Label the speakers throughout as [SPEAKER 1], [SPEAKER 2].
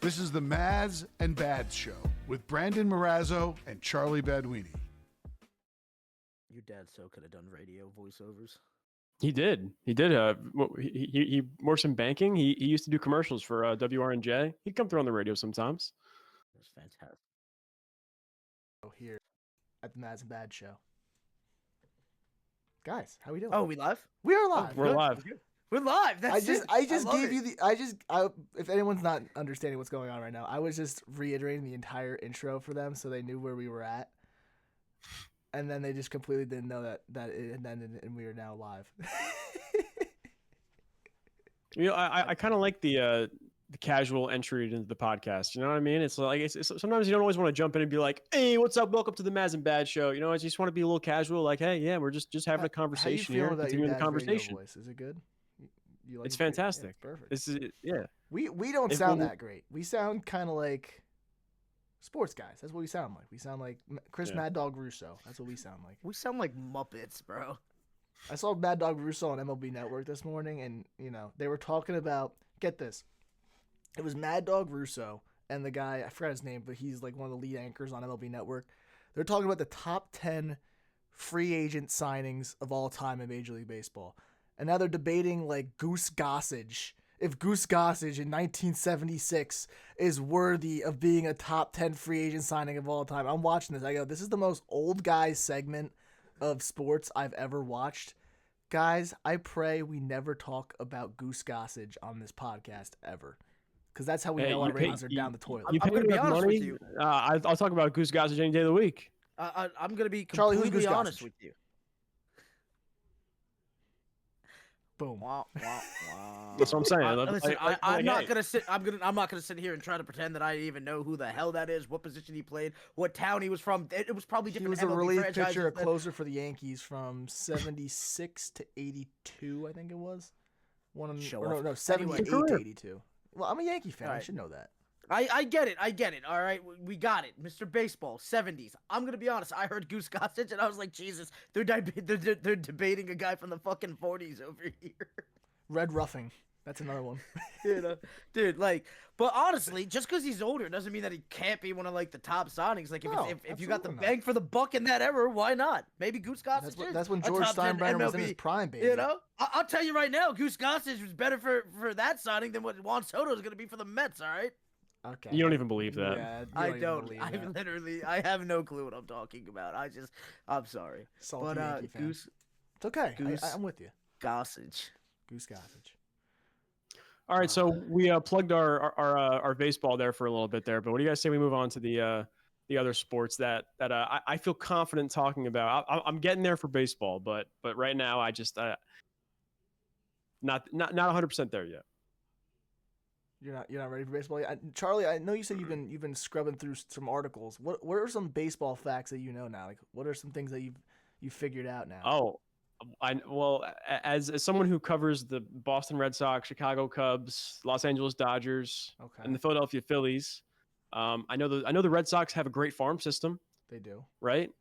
[SPEAKER 1] This is the Mazz and Bads Show with Brandon Marrazzo and Charlie Baduini.
[SPEAKER 2] Your dad so could have done radio voiceovers.
[SPEAKER 3] He did. He works in banking. He used to do commercials for WRNJ. He'd come through on the radio sometimes.
[SPEAKER 2] That's fantastic.
[SPEAKER 4] Here at the Mazz and Bad Show. Guys, how we doing?
[SPEAKER 2] Oh, we live?
[SPEAKER 4] We are live.
[SPEAKER 3] We're live.
[SPEAKER 2] We're live. That's
[SPEAKER 4] I just gave you if anyone's not understanding what's going on right now, I was just reiterating the entire intro for them so they knew where we were at. And then they just completely didn't know that it had ended and we are now live.
[SPEAKER 3] I kind of like the casual entry into the podcast. You know what I mean? It's like it's sometimes you don't always want to jump in and be like, "Hey, what's up? Welcome to the Mazz and Bad Show." You know, I just want to be a little casual. Like, "Hey, yeah, we're just having a conversation here, continuing the conversation."
[SPEAKER 4] Voice? Is it good? You like
[SPEAKER 3] it's fantastic.
[SPEAKER 4] Yeah, it's perfect.
[SPEAKER 3] This is yeah.
[SPEAKER 4] We don't sound that great. We sound kind of like sports guys. That's what we sound like. We sound like Chris Mad Dog Russo. That's what we sound like.
[SPEAKER 2] We sound like Muppets, bro.
[SPEAKER 4] I saw Mad Dog Russo on MLB Network this morning, and they were talking about, get this, it was Mad Dog Russo and the guy, I forgot his name, but he's like one of the lead anchors on MLB Network. They're talking about the top 10 free agent signings of all time in Major League Baseball. And now they're debating like Goose Gossage. If Goose Gossage in 1976 is worthy of being a top 10 free agent signing of all time. I'm watching this. I go, this is the most old guy segment of sports I've ever watched. Guys, I pray we never talk about Goose Gossage on this podcast ever. Because that's how we know our ratings are down the toilet.
[SPEAKER 2] I'm going to be honest with you.
[SPEAKER 3] I'll talk about Goose Gossage any day of the week.
[SPEAKER 2] I'm going to be
[SPEAKER 4] Charlie,
[SPEAKER 2] completely honest with you.
[SPEAKER 4] Boom.
[SPEAKER 2] Wow.
[SPEAKER 3] That's what I'm saying.
[SPEAKER 2] Listen, I'm not gonna sit here and try to pretend that I even know who the hell that is, what position he played, what town he was from. It was probably different.
[SPEAKER 4] He was a
[SPEAKER 2] MLB
[SPEAKER 4] relief
[SPEAKER 2] franchises
[SPEAKER 4] pitcher, a closer for the Yankees from 76 to 82, I think it was. No, 78 to 82. Well, I'm a Yankee fan.
[SPEAKER 2] Right.
[SPEAKER 4] I should know that.
[SPEAKER 2] I get it. All right, we got it. Mr. Baseball, 70s. I'm gonna be honest. I heard Goose Gossage and I was like, Jesus, they're debating a guy from the fucking 40s over here.
[SPEAKER 4] Red Ruffing. That's another one.
[SPEAKER 2] Dude, like, but honestly, just because he's older doesn't mean that he can't be one of like the top signings. Like, if you got the bang for the buck in that era, why not? Maybe Goose Gossage.
[SPEAKER 4] That's when George Steinbrenner was in his prime, baby.
[SPEAKER 2] You know, I'll tell you right now, Goose Gossage was better for that signing than what Juan Soto is gonna be for the Mets. All right.
[SPEAKER 4] Okay.
[SPEAKER 3] You don't even believe that.
[SPEAKER 4] Yeah,
[SPEAKER 2] I don't. I have no clue what I'm talking about. I'm sorry.
[SPEAKER 4] Salty Yankee fan.
[SPEAKER 2] Goose.
[SPEAKER 4] It's okay.
[SPEAKER 2] Goose
[SPEAKER 4] I'm with you.
[SPEAKER 2] Gossage.
[SPEAKER 4] Goose Gossage.
[SPEAKER 3] All right, so we plugged our baseball there for a little bit there, but what do you guys say we move on to the other sports that I feel confident talking about? I'm getting there for baseball, but right now I just not 100% there yet.
[SPEAKER 4] You're not ready for baseball yet? Charlie, I know you said you've been scrubbing through some articles. What are some baseball facts that you know now? Like, what are some things that you've figured out now?
[SPEAKER 3] As someone who covers the Boston Red Sox, Chicago Cubs, Los Angeles Dodgers, and the Philadelphia Phillies, I know the Red Sox have a great farm system.
[SPEAKER 4] They do,
[SPEAKER 3] right?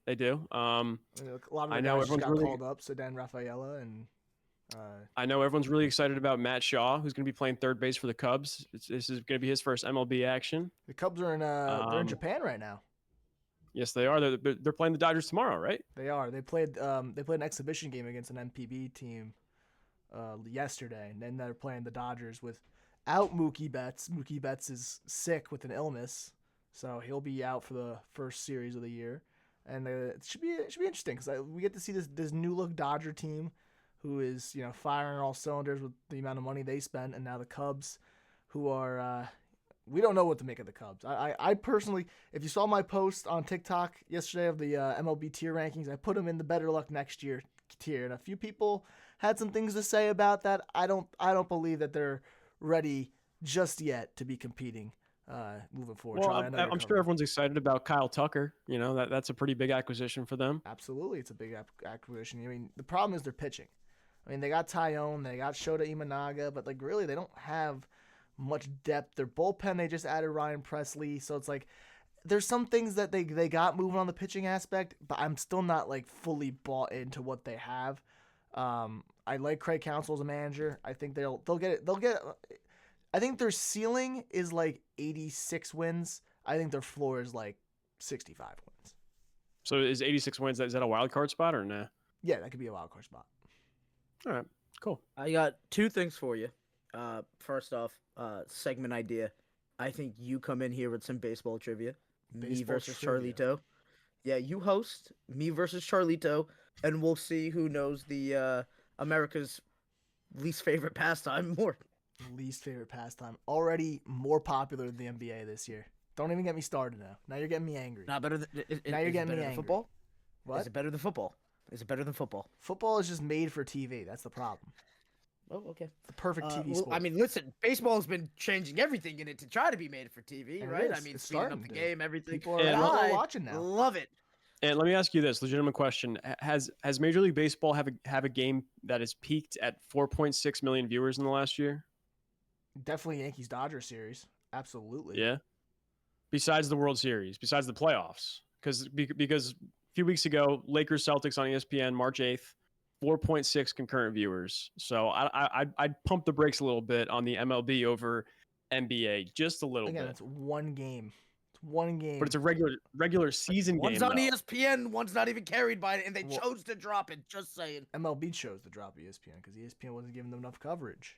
[SPEAKER 3] They do.
[SPEAKER 4] A lot of the guys just got called up. Sedan Rafaela and.
[SPEAKER 3] I know everyone's really excited about Matt Shaw, who's going to be playing third base for the Cubs. This is going to be his first MLB action.
[SPEAKER 4] The Cubs are they're in Japan right now.
[SPEAKER 3] Yes, they are. They're playing the Dodgers tomorrow, right?
[SPEAKER 4] They are. They played an exhibition game against an MPB team yesterday, and then they're playing the Dodgers without Mookie Betts. Mookie Betts is sick with an illness, so he'll be out for the first series of the year. And it should be interesting because we get to see this new look Dodger team, who is firing all cylinders with the amount of money they spent, and now the Cubs, who are we don't know what to make of the Cubs. I personally, if you saw my post on TikTok yesterday of the MLB tier rankings, I put them in the better luck next year tier, and a few people had some things to say about that. I don't believe that they're ready just yet to be competing moving forward.
[SPEAKER 3] Well, I'm sure everyone's excited about Kyle Tucker. That's a pretty big acquisition for them.
[SPEAKER 4] Absolutely, it's a big acquisition. I mean, the problem is they're pitching. I mean, they got Tyone, they got Shota Imanaga, but really they don't have much depth. Their bullpen, they just added Ryan Presley, so it's like there's some things that they got moving on the pitching aspect, but I'm still not fully bought into what they have. I like Craig Counsell as a manager. I think they'll get it. I think their ceiling is like 86 wins. I think their floor is like 65 wins.
[SPEAKER 3] So is 86 wins? Is that a wild card spot or nah?
[SPEAKER 4] Yeah, that could be a wild card spot.
[SPEAKER 3] All right, cool.
[SPEAKER 2] I got two things for you. First off, segment idea. I think you come in here with some baseball trivia. Me
[SPEAKER 4] Baseball
[SPEAKER 2] versus
[SPEAKER 4] trivia.
[SPEAKER 2] Charlito. Yeah, you host. Me versus Charlito, and we'll see who knows the America's least favorite pastime more.
[SPEAKER 4] Least favorite pastime. Already more popular than the NBA this year. Don't even get me started now. Now you're getting me angry.
[SPEAKER 2] Not better than.
[SPEAKER 4] Now you're getting me
[SPEAKER 2] better than
[SPEAKER 4] angry.
[SPEAKER 2] football.
[SPEAKER 4] What?
[SPEAKER 2] Is it better than football? Is it better than football?
[SPEAKER 4] Football is just made for TV. That's the problem.
[SPEAKER 2] Oh, okay.
[SPEAKER 4] It's the perfect TV
[SPEAKER 2] Well,
[SPEAKER 4] sport.
[SPEAKER 2] I mean, listen, baseball's been changing everything in it to try to be made for TV,
[SPEAKER 4] And it
[SPEAKER 2] right? I
[SPEAKER 4] is.
[SPEAKER 2] mean,
[SPEAKER 4] It's
[SPEAKER 2] speeding up
[SPEAKER 4] starting
[SPEAKER 2] the
[SPEAKER 4] to.
[SPEAKER 2] game, everything.
[SPEAKER 4] People are,
[SPEAKER 3] Yeah,
[SPEAKER 4] people are
[SPEAKER 2] I
[SPEAKER 4] watching now.
[SPEAKER 2] love it.
[SPEAKER 3] And let me ask you this legitimate question: Has Major League Baseball have a game that has peaked at 4.6 million viewers in the last year?
[SPEAKER 4] Definitely Yankees Dodgers series. Absolutely.
[SPEAKER 3] Yeah. Besides the World Series, besides the playoffs, because a few weeks ago, Lakers Celtics on ESPN, March 8th, 4.6 concurrent viewers. So I'd pump the brakes a little bit on the MLB over NBA, just a little
[SPEAKER 4] Again,
[SPEAKER 3] bit.
[SPEAKER 4] it's one game. It's one game.
[SPEAKER 3] But it's a regular season
[SPEAKER 2] One's
[SPEAKER 3] game.
[SPEAKER 2] on
[SPEAKER 3] though.
[SPEAKER 2] ESPN, one's not even carried by it, and they
[SPEAKER 4] Well-
[SPEAKER 2] chose to drop it. Just saying.
[SPEAKER 4] MLB chose to drop ESPN because ESPN wasn't giving them enough coverage.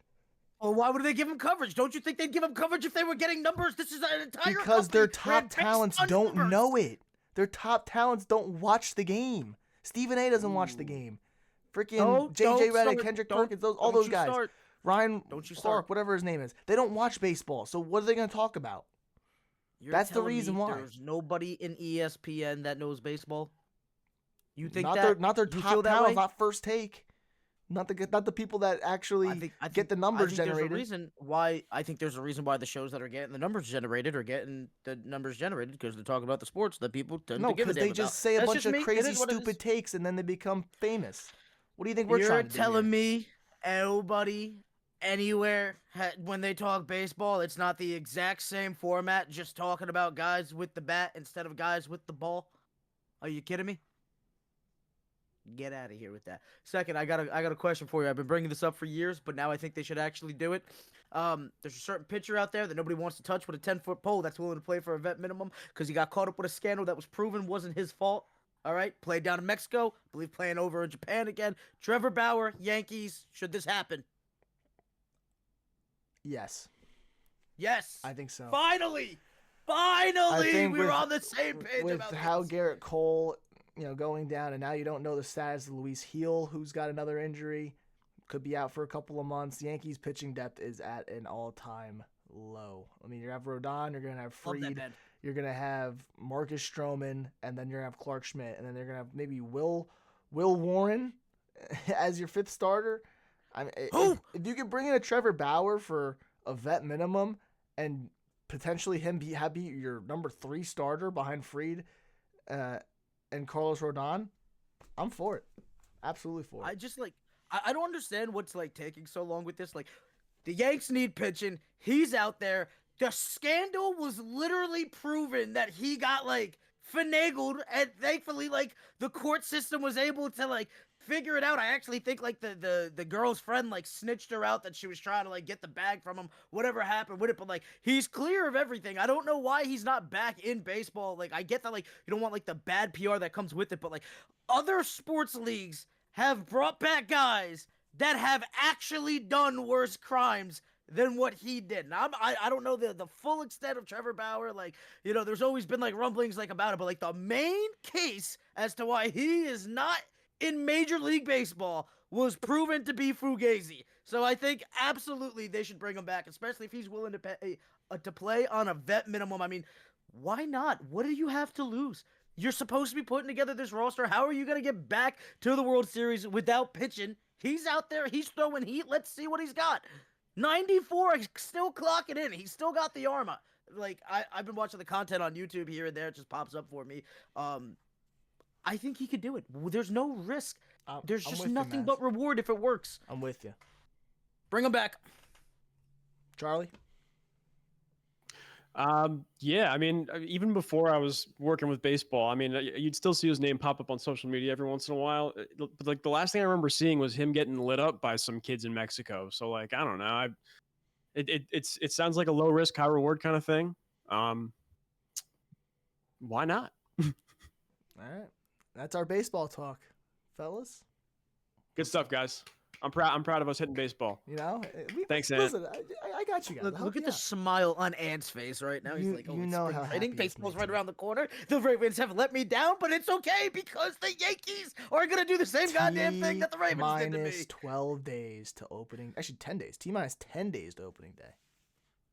[SPEAKER 2] Well, why would they give him coverage? Don't you think they'd give him coverage if they were getting numbers? This is an entire
[SPEAKER 4] Because their
[SPEAKER 2] company ran
[SPEAKER 4] top
[SPEAKER 2] based
[SPEAKER 4] talents
[SPEAKER 2] on
[SPEAKER 4] don't
[SPEAKER 2] numbers.
[SPEAKER 4] know it. Their top talents don't watch the game. Stephen A. doesn't watch the
[SPEAKER 2] Ooh.
[SPEAKER 4] game. Freaking
[SPEAKER 2] Don't
[SPEAKER 4] JJ Redick,
[SPEAKER 2] start.
[SPEAKER 4] Kendrick
[SPEAKER 2] Don't-
[SPEAKER 4] Perkins, all
[SPEAKER 2] don't
[SPEAKER 4] those
[SPEAKER 2] you
[SPEAKER 4] guys.
[SPEAKER 2] start.
[SPEAKER 4] Ryan
[SPEAKER 2] Don't you
[SPEAKER 4] Clark,
[SPEAKER 2] start.
[SPEAKER 4] whatever his name is. They don't watch baseball. So what are they going to talk about?
[SPEAKER 2] You're
[SPEAKER 4] That's the
[SPEAKER 2] telling
[SPEAKER 4] reason
[SPEAKER 2] me
[SPEAKER 4] why.
[SPEAKER 2] There's nobody in ESPN that knows baseball. You think
[SPEAKER 4] not
[SPEAKER 2] that?
[SPEAKER 4] their
[SPEAKER 2] You feel
[SPEAKER 4] top
[SPEAKER 2] that
[SPEAKER 4] talents,
[SPEAKER 2] way?
[SPEAKER 4] not First Take. Not the people that actually get the numbers generated.
[SPEAKER 2] There's a reason why the shows that are getting the numbers generated are getting the numbers generated because they're talking about the sports that people tend
[SPEAKER 4] No,
[SPEAKER 2] to give a
[SPEAKER 4] because
[SPEAKER 2] damn
[SPEAKER 4] they just
[SPEAKER 2] about.
[SPEAKER 4] say a
[SPEAKER 2] That's
[SPEAKER 4] bunch
[SPEAKER 2] just
[SPEAKER 4] of
[SPEAKER 2] me. It
[SPEAKER 4] crazy,
[SPEAKER 2] is what it
[SPEAKER 4] stupid
[SPEAKER 2] is.
[SPEAKER 4] takes, and then they become famous. What do you think we're
[SPEAKER 2] You're
[SPEAKER 4] trying to do
[SPEAKER 2] telling
[SPEAKER 4] here?
[SPEAKER 2] me nobody anywhere when they talk baseball, it's not the exact same format, just talking about guys with the bat instead of guys with the ball? Are you kidding me? Get out of here with that. Second, I got a question for you. I've been bringing this up for years, but now I think they should actually do it. There's a certain pitcher out there that nobody wants to touch with a 10-foot pole that's willing to play for a vet minimum because he got caught up with a scandal that was proven wasn't his fault. All right, played down in Mexico, I believe playing over in Japan again. Trevor Bauer, Yankees. Should this happen?
[SPEAKER 4] Yes,
[SPEAKER 2] Yes.
[SPEAKER 4] I think so.
[SPEAKER 2] Finally,
[SPEAKER 4] I think
[SPEAKER 2] we were on the same page
[SPEAKER 4] with
[SPEAKER 2] about
[SPEAKER 4] how
[SPEAKER 2] this.
[SPEAKER 4] Garrett Cole, going down, and now you don't know the status of Luis Heel, who's got another injury, could be out for a couple of months. Yankees pitching depth is at an all-time low. I mean, you have Rodon, you're gonna have
[SPEAKER 2] Love that
[SPEAKER 4] Fried,
[SPEAKER 2] man.
[SPEAKER 4] you're gonna have Marcus Stroman, and then you're gonna have Clark Schmidt, and then they're gonna have maybe Will Warren as your fifth starter. I mean,
[SPEAKER 2] Who?
[SPEAKER 4] if you could bring in a Trevor Bauer for a vet minimum and potentially him be your number 3 starter behind Fried and Carlos Rodon, I'm for it. Absolutely for it.
[SPEAKER 2] I just I don't understand what's taking so long with this. The Yanks need pitching. He's out there. The scandal was literally proven that he got finagled, and thankfully the court system was able to figure it out. I actually think the girl's friend snitched her out that she was trying to get the bag from him. Whatever happened with it, but he's clear of everything. I don't know why he's not back in baseball. I get that you don't want the bad PR that comes with it, but other sports leagues have brought back guys that have actually done worse crimes than what he did. Now, I don't know the full extent of Trevor Bauer. There's always been rumblings about it, but the main case as to why he is not in Major League Baseball was proven to be fugazi. So I think absolutely they should bring him back, especially if he's willing to play on a vet minimum. I mean, why not? What do you have to lose? You're supposed to be putting together this roster. How are you going to get back to the World Series without pitching? He's out there. He's throwing heat. Let's see what he's got. 94, still clocking in. He's still got the armor. I've been watching the content on YouTube here and there. It just pops up for me. I think he could do it. There's no risk. There's
[SPEAKER 4] I'm
[SPEAKER 2] just
[SPEAKER 4] with you,
[SPEAKER 2] nothing
[SPEAKER 4] Mazz.
[SPEAKER 2] but reward if it works.
[SPEAKER 4] I'm with you.
[SPEAKER 2] Bring him back.
[SPEAKER 4] Charlie?
[SPEAKER 3] Yeah, I mean, even before I was working with baseball, I mean, you'd still see his name pop up on social media every once in a while. But the last thing I remember seeing was him getting lit up by some kids in Mexico. So I don't know. It sounds like a low risk, high reward kind of thing. Why not?
[SPEAKER 4] All right. That's our baseball talk, fellas.
[SPEAKER 3] Good stuff, guys. I'm proud of us hitting baseball.
[SPEAKER 4] You know,
[SPEAKER 3] Thanks, Ant.
[SPEAKER 4] listen, I got you guys.
[SPEAKER 2] Look at the smile on Ant's face right now. He's
[SPEAKER 4] You-
[SPEAKER 2] like, oh,
[SPEAKER 4] you
[SPEAKER 2] it's
[SPEAKER 4] know
[SPEAKER 2] spring
[SPEAKER 4] how
[SPEAKER 2] training.
[SPEAKER 4] happy it's
[SPEAKER 2] Baseball's
[SPEAKER 4] made
[SPEAKER 2] right
[SPEAKER 4] me.
[SPEAKER 2] around the corner. The Ravens have let me down, but it's okay because the Yankees are going to do the same goddamn thing that the Ravens did to me.
[SPEAKER 4] T-minus 12 days to opening. Actually, 10 days. T-minus 10 days to opening day.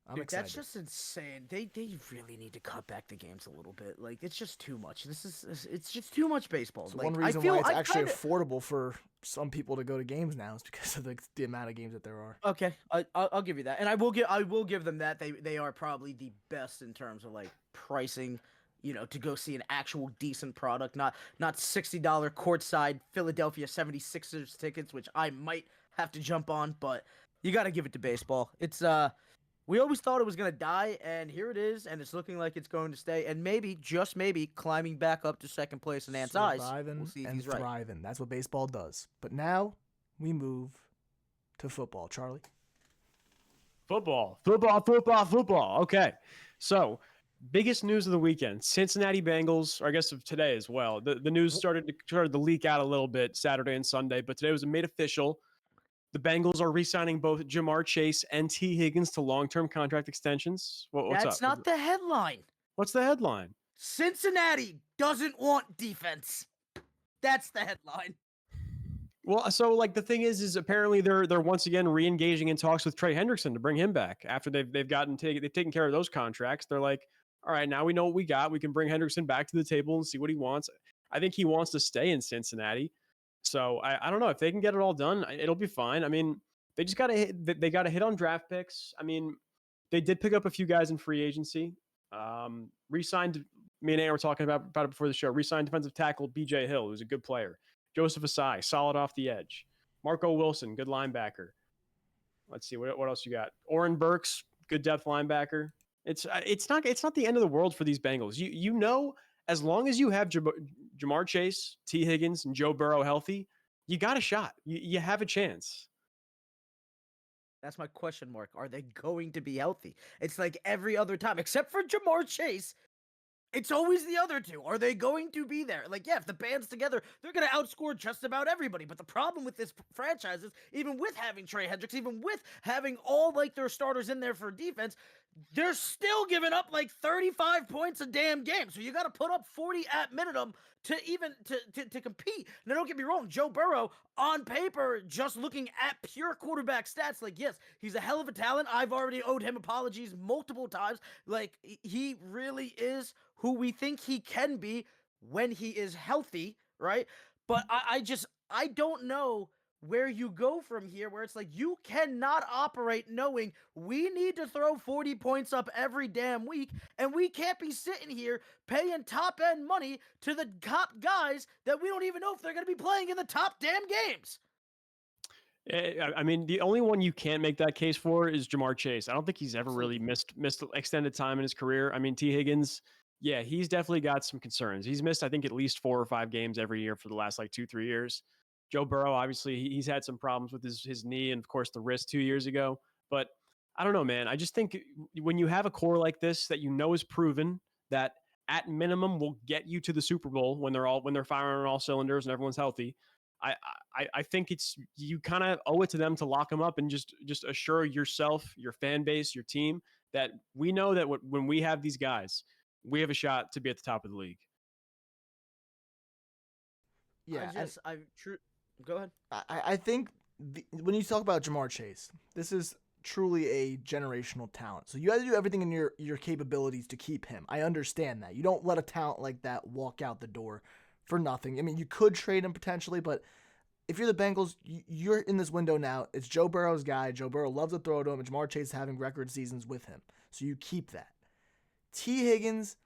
[SPEAKER 4] I'm
[SPEAKER 2] Dude,
[SPEAKER 4] excited.
[SPEAKER 2] that's just insane. They really need to cut back the games a little bit. Like, it's just too much. It's just too much baseball.
[SPEAKER 4] So
[SPEAKER 2] like,
[SPEAKER 4] one reason
[SPEAKER 2] I feel
[SPEAKER 4] why it's
[SPEAKER 2] I
[SPEAKER 4] actually
[SPEAKER 2] kinda-
[SPEAKER 4] affordable for some people to go to games now is because of the amount of games that there are.
[SPEAKER 2] Okay, I'll give you that, and I will give them that. They are probably the best in terms of like pricing, you know, to go see an actual decent product, not $60 courtside Philadelphia 76ers tickets, which I might have to jump on, but you got to give it to baseball. It's we always thought it was gonna die, and here it is, and it's looking like it's going to stay, and maybe, just maybe, climbing back up to second place in Ant's eyes.
[SPEAKER 4] Surviving
[SPEAKER 2] We'll see if
[SPEAKER 4] and
[SPEAKER 2] he's right.
[SPEAKER 4] thriving. That's what baseball does. But now we move to football. Charlie?
[SPEAKER 3] Football. Okay. So, biggest news of the weekend: Cincinnati Bengals, or I guess of today as well. The news started to leak out a little bit Saturday and Sunday, but today was made official. The Bengals are re-signing both Jamar Chase and T. Higgins to long-term contract extensions. What's
[SPEAKER 2] That's
[SPEAKER 3] up?
[SPEAKER 2] not the headline.
[SPEAKER 3] What's the headline?
[SPEAKER 2] Cincinnati doesn't want defense. That's the headline.
[SPEAKER 3] Well, so like the thing is apparently they're once again re-engaging in talks with Trey Hendrickson to bring him back after they've taken care of those contracts. They're like, all right, now we know what we got. We can bring Hendrickson back to the table and see what he wants. I think he wants to stay in Cincinnati. So I don't know if they can get it all done, it'll be fine. I mean, they just got to hit on draft picks. I mean, they did pick up a few guys in free agency. Re-signed. Me and Ant were talking about it before the show. Re-signed defensive tackle B.J. Hill, who's a good player. Joseph Asai, solid off the edge. Marco Wilson, good linebacker. Let's see what else you got. Oren Burks, good depth linebacker. It's not the end of the world for these Bengals. You know, as long as you have Jamar Chase, T. Higgins, and Joe Burrow healthy, you got a shot. You have a chance.
[SPEAKER 2] That's my question mark. Are they going to be healthy? It's like every other time, except for Jamar Chase. It's always the other two. Are they going to be there? Like, yeah, if the band's together, they're going to outscore just about everybody. But the problem with this franchise is, even with having Trey Hendricks, even with having all, like, their starters in there for defense, they're still giving up, like, 35 points a damn game. So you got to put up 40 at minimum to even to compete. Now, don't get me wrong. Joe Burrow, on paper, just looking at pure quarterback stats, like, yes, he's a hell of a talent. I've already owed him apologies multiple times. Like, he really is who we think he can be when he is healthy, right? But I don't know where you go from here, where it's like you cannot operate knowing we need to throw 40 points up every damn week, and we can't be sitting here paying top-end money to the top guys that we don't even know if they're going to be playing in the top damn games.
[SPEAKER 3] I mean, the only one you can't make that case for is Jamar Chase. I don't think he's ever really missed extended time in his career. I mean, T. Higgins, yeah, he's definitely got some concerns. He's missed, I think, at least 4 or 5 games every year for the last, like, 2-3 years. Joe Burrow, obviously, he's had some problems with his knee and, of course, the wrist 2 years ago. But I don't know, man. I just think when you have a core like this that you know is proven, that at minimum will get you to the Super Bowl when they're firing on all cylinders and everyone's healthy, I think you kind of owe it to them to lock them up and just assure yourself, your fan base, your team that we know that when we have these guys, we have a shot to be at the top of the league.
[SPEAKER 4] Yeah,
[SPEAKER 2] Go ahead.
[SPEAKER 4] I think when you talk about Jamar Chase, this is truly a generational talent. So you have to do everything in your capabilities to keep him. I understand that. You don't let a talent like that walk out the door for nothing. I mean, you could trade him potentially, but if you're the Bengals, you're in this window now. It's Joe Burrow's guy. Joe Burrow loves to throw to him, and Jamar Chase is having record seasons with him. So you keep that. T. Higgins,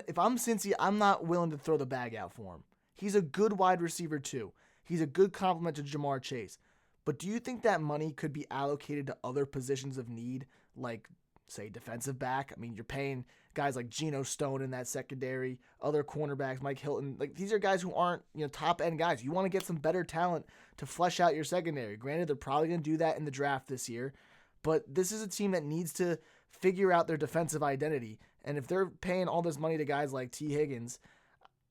[SPEAKER 4] if I'm Cincy, I'm not willing to throw the bag out for him. He's a good wide receiver too. He's a good complement to Jamar Chase. But do you think that money could be allocated to other positions of need, like, say, defensive back? I mean, you're paying guys like Geno Stone in that secondary, other cornerbacks, Mike Hilton. Like, these are guys who aren't, top-end guys. You want to get some better talent to flesh out your secondary. Granted, they're probably going to do that in the draft this year. but this is a team that needs to figure out their defensive identity. And if they're paying all this money to guys like T. Higgins,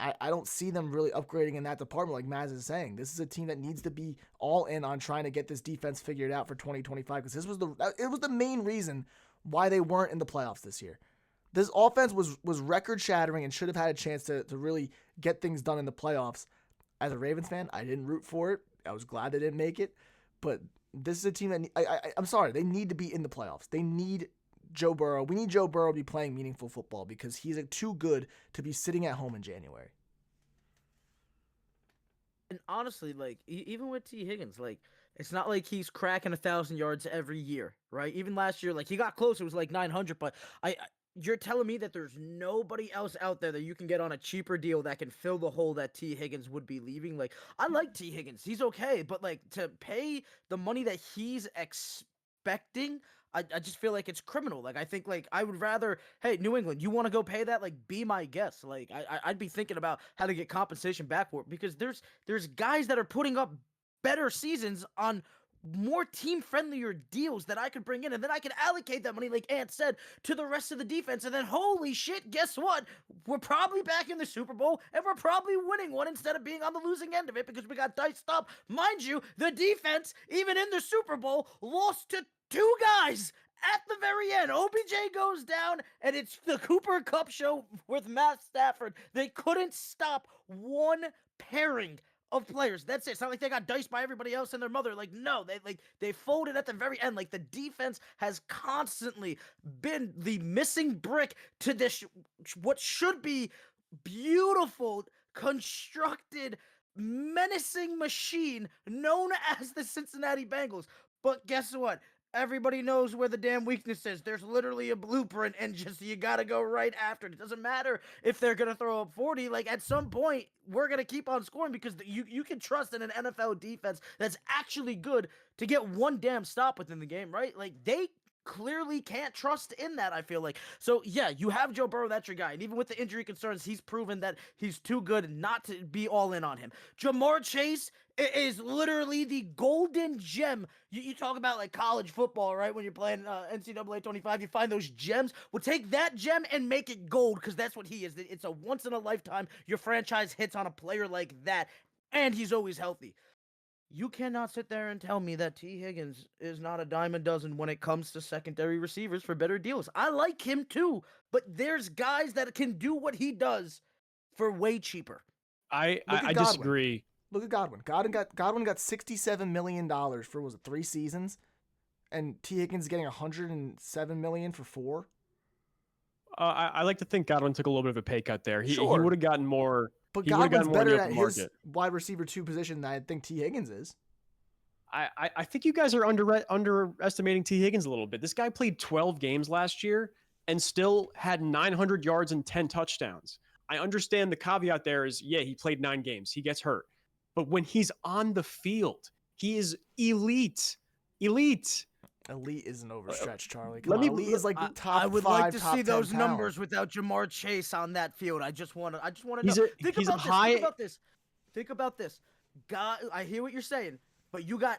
[SPEAKER 4] I don't see them really upgrading in that department like Mazz is saying. This is a team that needs to be all in on trying to get this defense figured out for 2025 because it was the main reason why they weren't in the playoffs this year. This offense was record-shattering and should have had a chance to really get things done in the playoffs. As a Ravens fan, I didn't root for it. I was glad they didn't make it. But this is a team that I'm sorry, they need to be in the playoffs. They need Joe Burrow. We need Joe Burrow to be playing meaningful football because he's too good to be sitting at home in January.
[SPEAKER 2] And honestly, like even with T. Higgins, like it's not like he's cracking 1,000 yards every year, right? Even last year, like he got close. It was like 900, but you're telling me that there's nobody else out there that you can get on a cheaper deal that can fill the hole that T. Higgins would be leaving? Like, I like T. Higgins. He's okay, but like to pay the money that he's expecting, I just feel like it's criminal. Like, I think like I would rather, hey, New England, you want to go pay that? Like, be my guest. Like, I'd be thinking about how to get compensation back for it because there's guys that are putting up better seasons on more team-friendlier deals that I could bring in, and then I could allocate that money, like Ant said, to the rest of the defense, and then holy shit, guess what? We're probably back in the Super Bowl, and we're probably winning one instead of being on the losing end of it because we got diced up. Mind you, the defense, even in the Super Bowl, lost to 2 guys at the very end. OBJ goes down, and it's the Cooper Kupp show with Matt Stafford. They couldn't stop one pairing of players. That's it. It's not like they got diced by everybody else and their mother. Like, no, they folded at the very end. Like, the defense has constantly been the missing brick to this what should be beautiful, constructed, menacing machine known as the Cincinnati Bengals. But guess what? Everybody knows where the damn weakness is. There's literally a blueprint, and just you got to go right after it. It doesn't matter if they're going to throw up 40. Like, at some point, we're going to keep on scoring because you can trust in an NFL defense that's actually good to get one damn stop within the game, right? Like, they clearly can't trust in that, I feel like. So, yeah, you have Joe Burrow, that's your guy. And even with the injury concerns, he's proven that he's too good not to be all in on him. Jamar Chase is literally the golden gem. You talk about like college football, right? When you're playing NCAA 25, you find those gems. Well, take that gem and make it gold because that's what he is. It's a once-in-a-lifetime. Your franchise hits on a player like that, and he's always healthy. You cannot sit there and tell me that T. Higgins is not a dime a dozen when it comes to secondary receivers for better deals. I like him too, but there's guys that can do what he does for way cheaper.
[SPEAKER 3] I disagree.
[SPEAKER 4] Look at Godwin. Godwin got $67 million for, was it 3 seasons? And T. Higgins is getting $107 million for 4?
[SPEAKER 3] I like to think Godwin took a little bit of a pay cut there. He
[SPEAKER 4] Sure.
[SPEAKER 3] would have gotten more.
[SPEAKER 4] But
[SPEAKER 3] he would've
[SPEAKER 4] Godwin's
[SPEAKER 3] gotten more in
[SPEAKER 4] better
[SPEAKER 3] the
[SPEAKER 4] at
[SPEAKER 3] open
[SPEAKER 4] his
[SPEAKER 3] market.
[SPEAKER 4] wide receiver 2 position than I think T. Higgins is.
[SPEAKER 3] I think you guys are underestimating T. Higgins a little bit. This guy played 12 games last year and still had 900 yards and 10 touchdowns. I understand the caveat there is, yeah, he played 9 games. He gets hurt. But when he's on the field, he is elite. Elite
[SPEAKER 4] is an overstretch, Charlie. Elite is like the top 5,
[SPEAKER 2] I would like to
[SPEAKER 4] top
[SPEAKER 2] see
[SPEAKER 4] 10
[SPEAKER 2] those
[SPEAKER 4] talent.
[SPEAKER 2] numbers without Jamar Chase on that field. I just want to know. Think about this. God, I hear what you're saying, but you got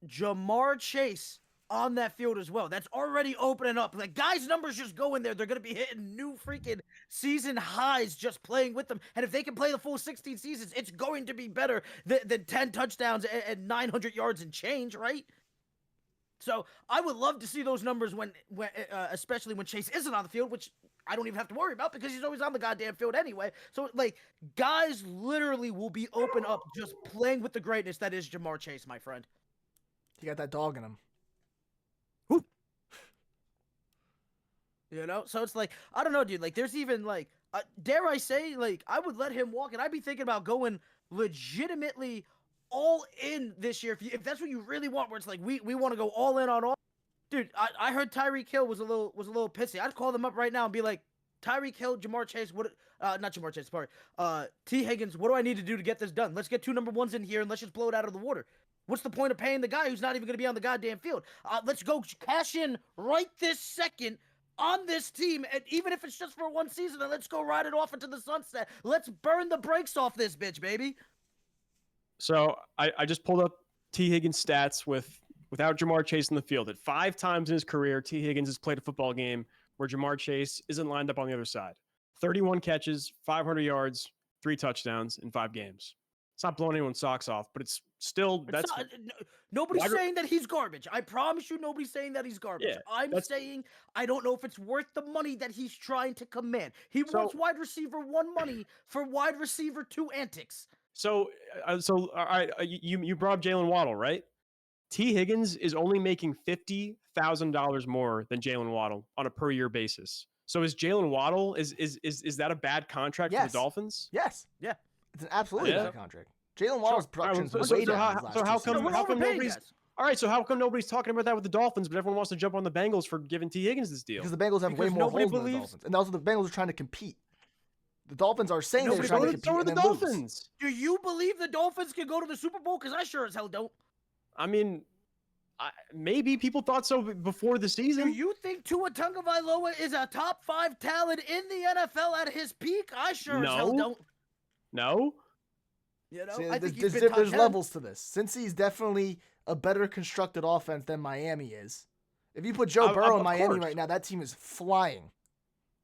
[SPEAKER 2] Jamar Chase on that field as well. That's already opening up. Like, guys' numbers just go in there. They're going to be hitting new freaking season highs just playing with them. And if they can play the full 16 seasons, it's going to be better than 10 touchdowns and 900 yards and change, right? So I would love to see those numbers when especially when Chase isn't on the field, which I don't even have to worry about because he's always on the goddamn field anyway. So, like, guys literally will be open up just playing with the greatness that is Jamar Chase, my friend.
[SPEAKER 4] He got that dog in him.
[SPEAKER 2] You know, so it's like, I don't know, dude. Like, there's even like, dare I say, like, I would let him walk, and I'd be thinking about going legitimately all in this year. If that's what you really want, where it's like we want to go all in on all. Dude, I heard Tyreek Hill was a little pissy. I'd call them up right now and be like, Tyreek Hill, Jamar Chase, not Jamar Chase, sorry, T. Higgins, what do I need to do to get this done? Let's get 2 number 1s in here and let's just blow it out of the water. What's the point of paying the guy who's not even going to be on the goddamn field? Let's go cash in right this second on this team, and even if it's just for 1 season, and let's go ride it off into the sunset. Let's burn the brakes off this bitch, baby.
[SPEAKER 3] So I just pulled up T. Higgins stats with without Jamar Chase in the field. At 5 times in his career, T. Higgins has played a football game where Jamar Chase isn't lined up on the other side. 31 catches, 500 yards, 3 touchdowns in 5 games. It's not blowing anyone's socks off, but it's still
[SPEAKER 2] nobody's saying that he's garbage. I promise you, nobody's saying that he's garbage.
[SPEAKER 3] Yeah,
[SPEAKER 2] I'm saying I don't know if it's worth the money that he's trying to command. He wants wide receiver 1 money for wide receiver 2 antics.
[SPEAKER 3] So all right, you brought up Jalen Waddle, right? T. Higgins is only making $50,000 more than Jalen Waddle on a per year basis. So is Jalen Waddle is that a bad contract for the Dolphins?
[SPEAKER 4] Yes.
[SPEAKER 2] Yeah.
[SPEAKER 4] It's an absolutely bad contract. Jalen Waddle's production is way down.
[SPEAKER 3] So how come nobody's all right? So how come nobody's talking about that with the Dolphins, but everyone wants to jump on the Bengals for giving T. Higgins this deal?
[SPEAKER 4] Because the Bengals have way more holes than the Dolphins, and also the Bengals are trying to compete. The Dolphins are saying they're trying to compete.
[SPEAKER 3] So are the Dolphins.
[SPEAKER 2] Do you believe the Dolphins can go to the Super Bowl? Because I sure as hell don't.
[SPEAKER 3] I mean, maybe people thought so before the season.
[SPEAKER 2] Do you think Tua Tagovailoa is a top 5 talent in the NFL at his peak? I sure as hell don't.
[SPEAKER 3] No.
[SPEAKER 2] You know,
[SPEAKER 4] See,
[SPEAKER 2] I think
[SPEAKER 4] there's levels to this. Cincy's definitely a better constructed offense than Miami is. If you put Joe Burrow in Miami right now, that team is flying.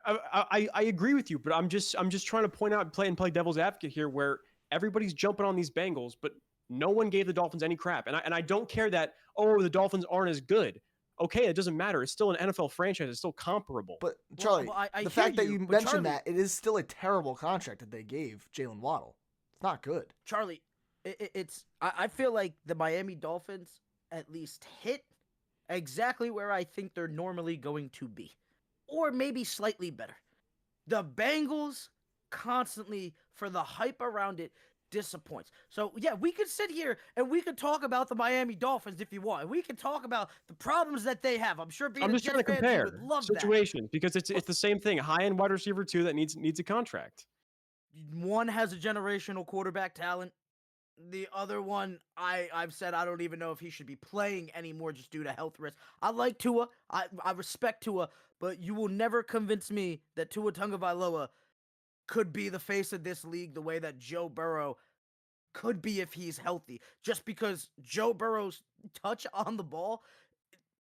[SPEAKER 3] I agree with you, but I'm just trying to point out and play devil's advocate here, where everybody's jumping on these Bengals, but no one gave the Dolphins any crap. And I don't care that the Dolphins aren't as good. Okay, it doesn't matter. It's still an NFL franchise. It's still comparable.
[SPEAKER 4] But Charlie, the fact that you mentioned that, it is still a terrible contract that they gave Jalen Waddle. It's not good.
[SPEAKER 2] Charlie, I feel like the Miami Dolphins at least hit exactly where I think they're normally going to be. Or maybe slightly better. The Bengals constantly, for the hype around it, disappoints. So, yeah, we could sit here and we could talk about the Miami Dolphins if you want. We could talk about the problems that they have. I'm sure being
[SPEAKER 3] I'm just trying to compare
[SPEAKER 2] would love
[SPEAKER 3] situations because it's the same thing. High-end wide receiver 2 that needs a contract.
[SPEAKER 2] One has a generational quarterback talent. The other one, I've said I don't even know if he should be playing anymore just due to health risk. I like Tua. I respect Tua, but you will never convince me that Tua Tagovailoa could be the face of this league the way that Joe Burrow could be if he's healthy. Just because Joe Burrow's touch on the ball,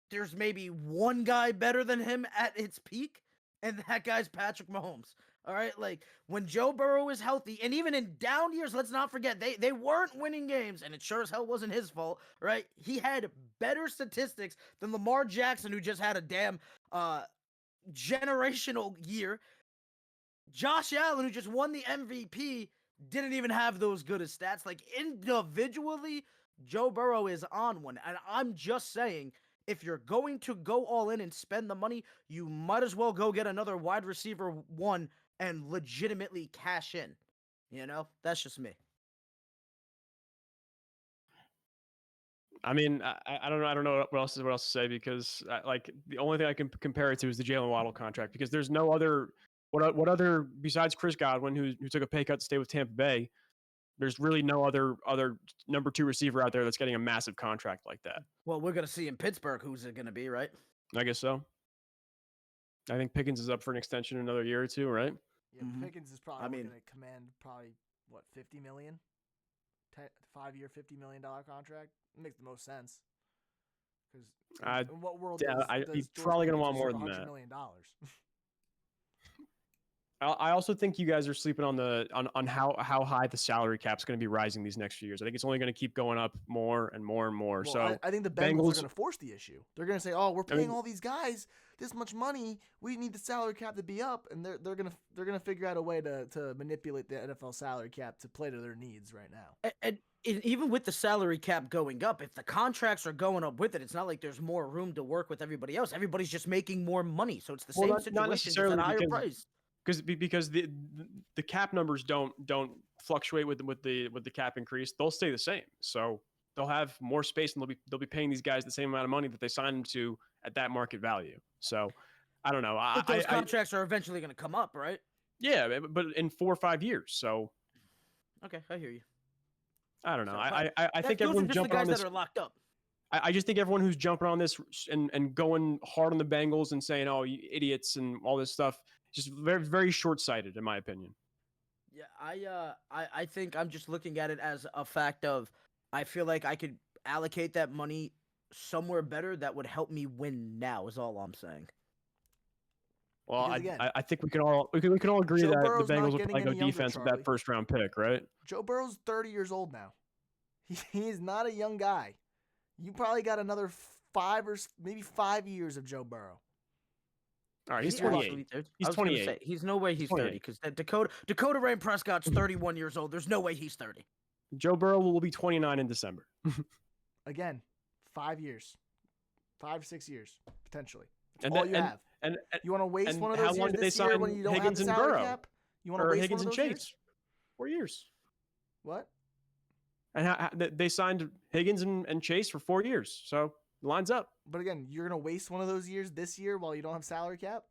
[SPEAKER 2] there's maybe one guy better than him at its peak, and that guy's Patrick Mahomes. All right, like when Joe Burrow is healthy, and even in down years, let's not forget, they weren't winning games, and it sure as hell wasn't his fault, right? He had better statistics than Lamar Jackson, who just had a damn generational year. Josh Allen, who just won the MVP, didn't even have those good as stats. Like individually, Joe Burrow is on one, and I'm just saying, if you're going to go all in and spend the money, you might as well go get another wide receiver 1 and legitimately cash in. You know, that's just me.
[SPEAKER 3] I mean, I don't know. I don't know what else to say because like the only thing I can compare it to is the Jalen Waddle contract because there's no other. What other besides Chris Godwin, who took a pay cut to stay with Tampa Bay? There's really no other number 2 receiver out there that's getting a massive contract like that.
[SPEAKER 2] Well, we're gonna see in Pittsburgh who's it gonna be, right?
[SPEAKER 3] I guess so. I think Pickens is up for an extension in another year or 2, right?
[SPEAKER 4] Yeah, Pickens is probably going to command what, $50 million? 5-year, $50 million contract. It makes the most sense. Because in what world?
[SPEAKER 3] He's probably going to want more than that.
[SPEAKER 4] $100 million.
[SPEAKER 3] I also think you guys are sleeping on how high the salary cap is going to be rising these next few years. I think it's only going to keep going up more and more and more.
[SPEAKER 4] Well,
[SPEAKER 3] so
[SPEAKER 4] I think the Bengals are going to force the issue. They're going to say, "Oh, we're paying all these guys this much money. We need the salary cap to be up," and they're going to figure out a way to manipulate the NFL salary cap to play to their needs right now.
[SPEAKER 2] And even with the salary cap going up, if the contracts are going up with it, it's not like there's more room to work with everybody else. Everybody's just making more money, so it's the same situation,
[SPEAKER 3] not necessarily
[SPEAKER 2] just at a higher price.
[SPEAKER 3] Because the cap numbers don't fluctuate with the cap increase. They'll stay the same. So they'll have more space and they'll be paying these guys the same amount of money that they signed them to at that market value. So I don't know.
[SPEAKER 2] But those contracts are eventually going to come up, right?
[SPEAKER 3] Yeah, but in 4 or 5 years. So
[SPEAKER 2] okay, I hear you.
[SPEAKER 3] I don't know. I think everyone's jumping on this.
[SPEAKER 2] That are locked up.
[SPEAKER 3] I just think everyone who's jumping on this and going hard on the Bengals and saying, "Oh, you idiots," and all this stuff. Just very, very short-sighted, in my opinion.
[SPEAKER 2] Yeah, I think I'm just looking at it as a fact of I feel like I could allocate that money somewhere better that would help me win now. Is all I'm saying.
[SPEAKER 3] Well,
[SPEAKER 4] Because again,
[SPEAKER 3] I think we can all agree
[SPEAKER 4] Joe
[SPEAKER 3] that
[SPEAKER 4] Burrow's
[SPEAKER 3] the
[SPEAKER 4] not
[SPEAKER 3] Bengals will
[SPEAKER 4] getting
[SPEAKER 3] probably go
[SPEAKER 4] any younger,
[SPEAKER 3] defense with
[SPEAKER 4] Charlie.
[SPEAKER 3] that first round pick, right?
[SPEAKER 4] Joe Burrow's 30 years old now. He's not a young guy. You probably got another 5 years of Joe Burrow.
[SPEAKER 3] All right, he's
[SPEAKER 2] Is he actually
[SPEAKER 3] 28.
[SPEAKER 2] 30?
[SPEAKER 3] He's
[SPEAKER 2] I was gonna
[SPEAKER 3] 28.
[SPEAKER 2] say, he's no way he's 30
[SPEAKER 3] 28.
[SPEAKER 2] because Dakota Rain Prescott's 31 years old. There's no way he's 30.
[SPEAKER 3] Joe Burrow will be 29 in December.
[SPEAKER 4] Again, 5 years. 5 or 6 years, potentially. That's
[SPEAKER 3] And
[SPEAKER 4] all
[SPEAKER 3] then-
[SPEAKER 4] you have.
[SPEAKER 3] And
[SPEAKER 4] You want to waste
[SPEAKER 3] and
[SPEAKER 4] one of
[SPEAKER 3] how
[SPEAKER 4] those
[SPEAKER 3] long
[SPEAKER 4] years
[SPEAKER 3] did they
[SPEAKER 4] this year
[SPEAKER 3] sign
[SPEAKER 4] when you don't
[SPEAKER 3] Higgins
[SPEAKER 4] have the
[SPEAKER 3] and
[SPEAKER 4] salary
[SPEAKER 3] Burrow?
[SPEAKER 4] cap? You want to
[SPEAKER 3] or
[SPEAKER 4] waste
[SPEAKER 3] Higgins
[SPEAKER 4] one
[SPEAKER 3] and
[SPEAKER 4] of those
[SPEAKER 3] Chase?
[SPEAKER 4] years?
[SPEAKER 3] 4 years.
[SPEAKER 4] What?
[SPEAKER 3] And they signed Higgins and Chase for 4 years. So lines up.
[SPEAKER 4] But again, you're going to waste one of those years this year while you don't have salary cap?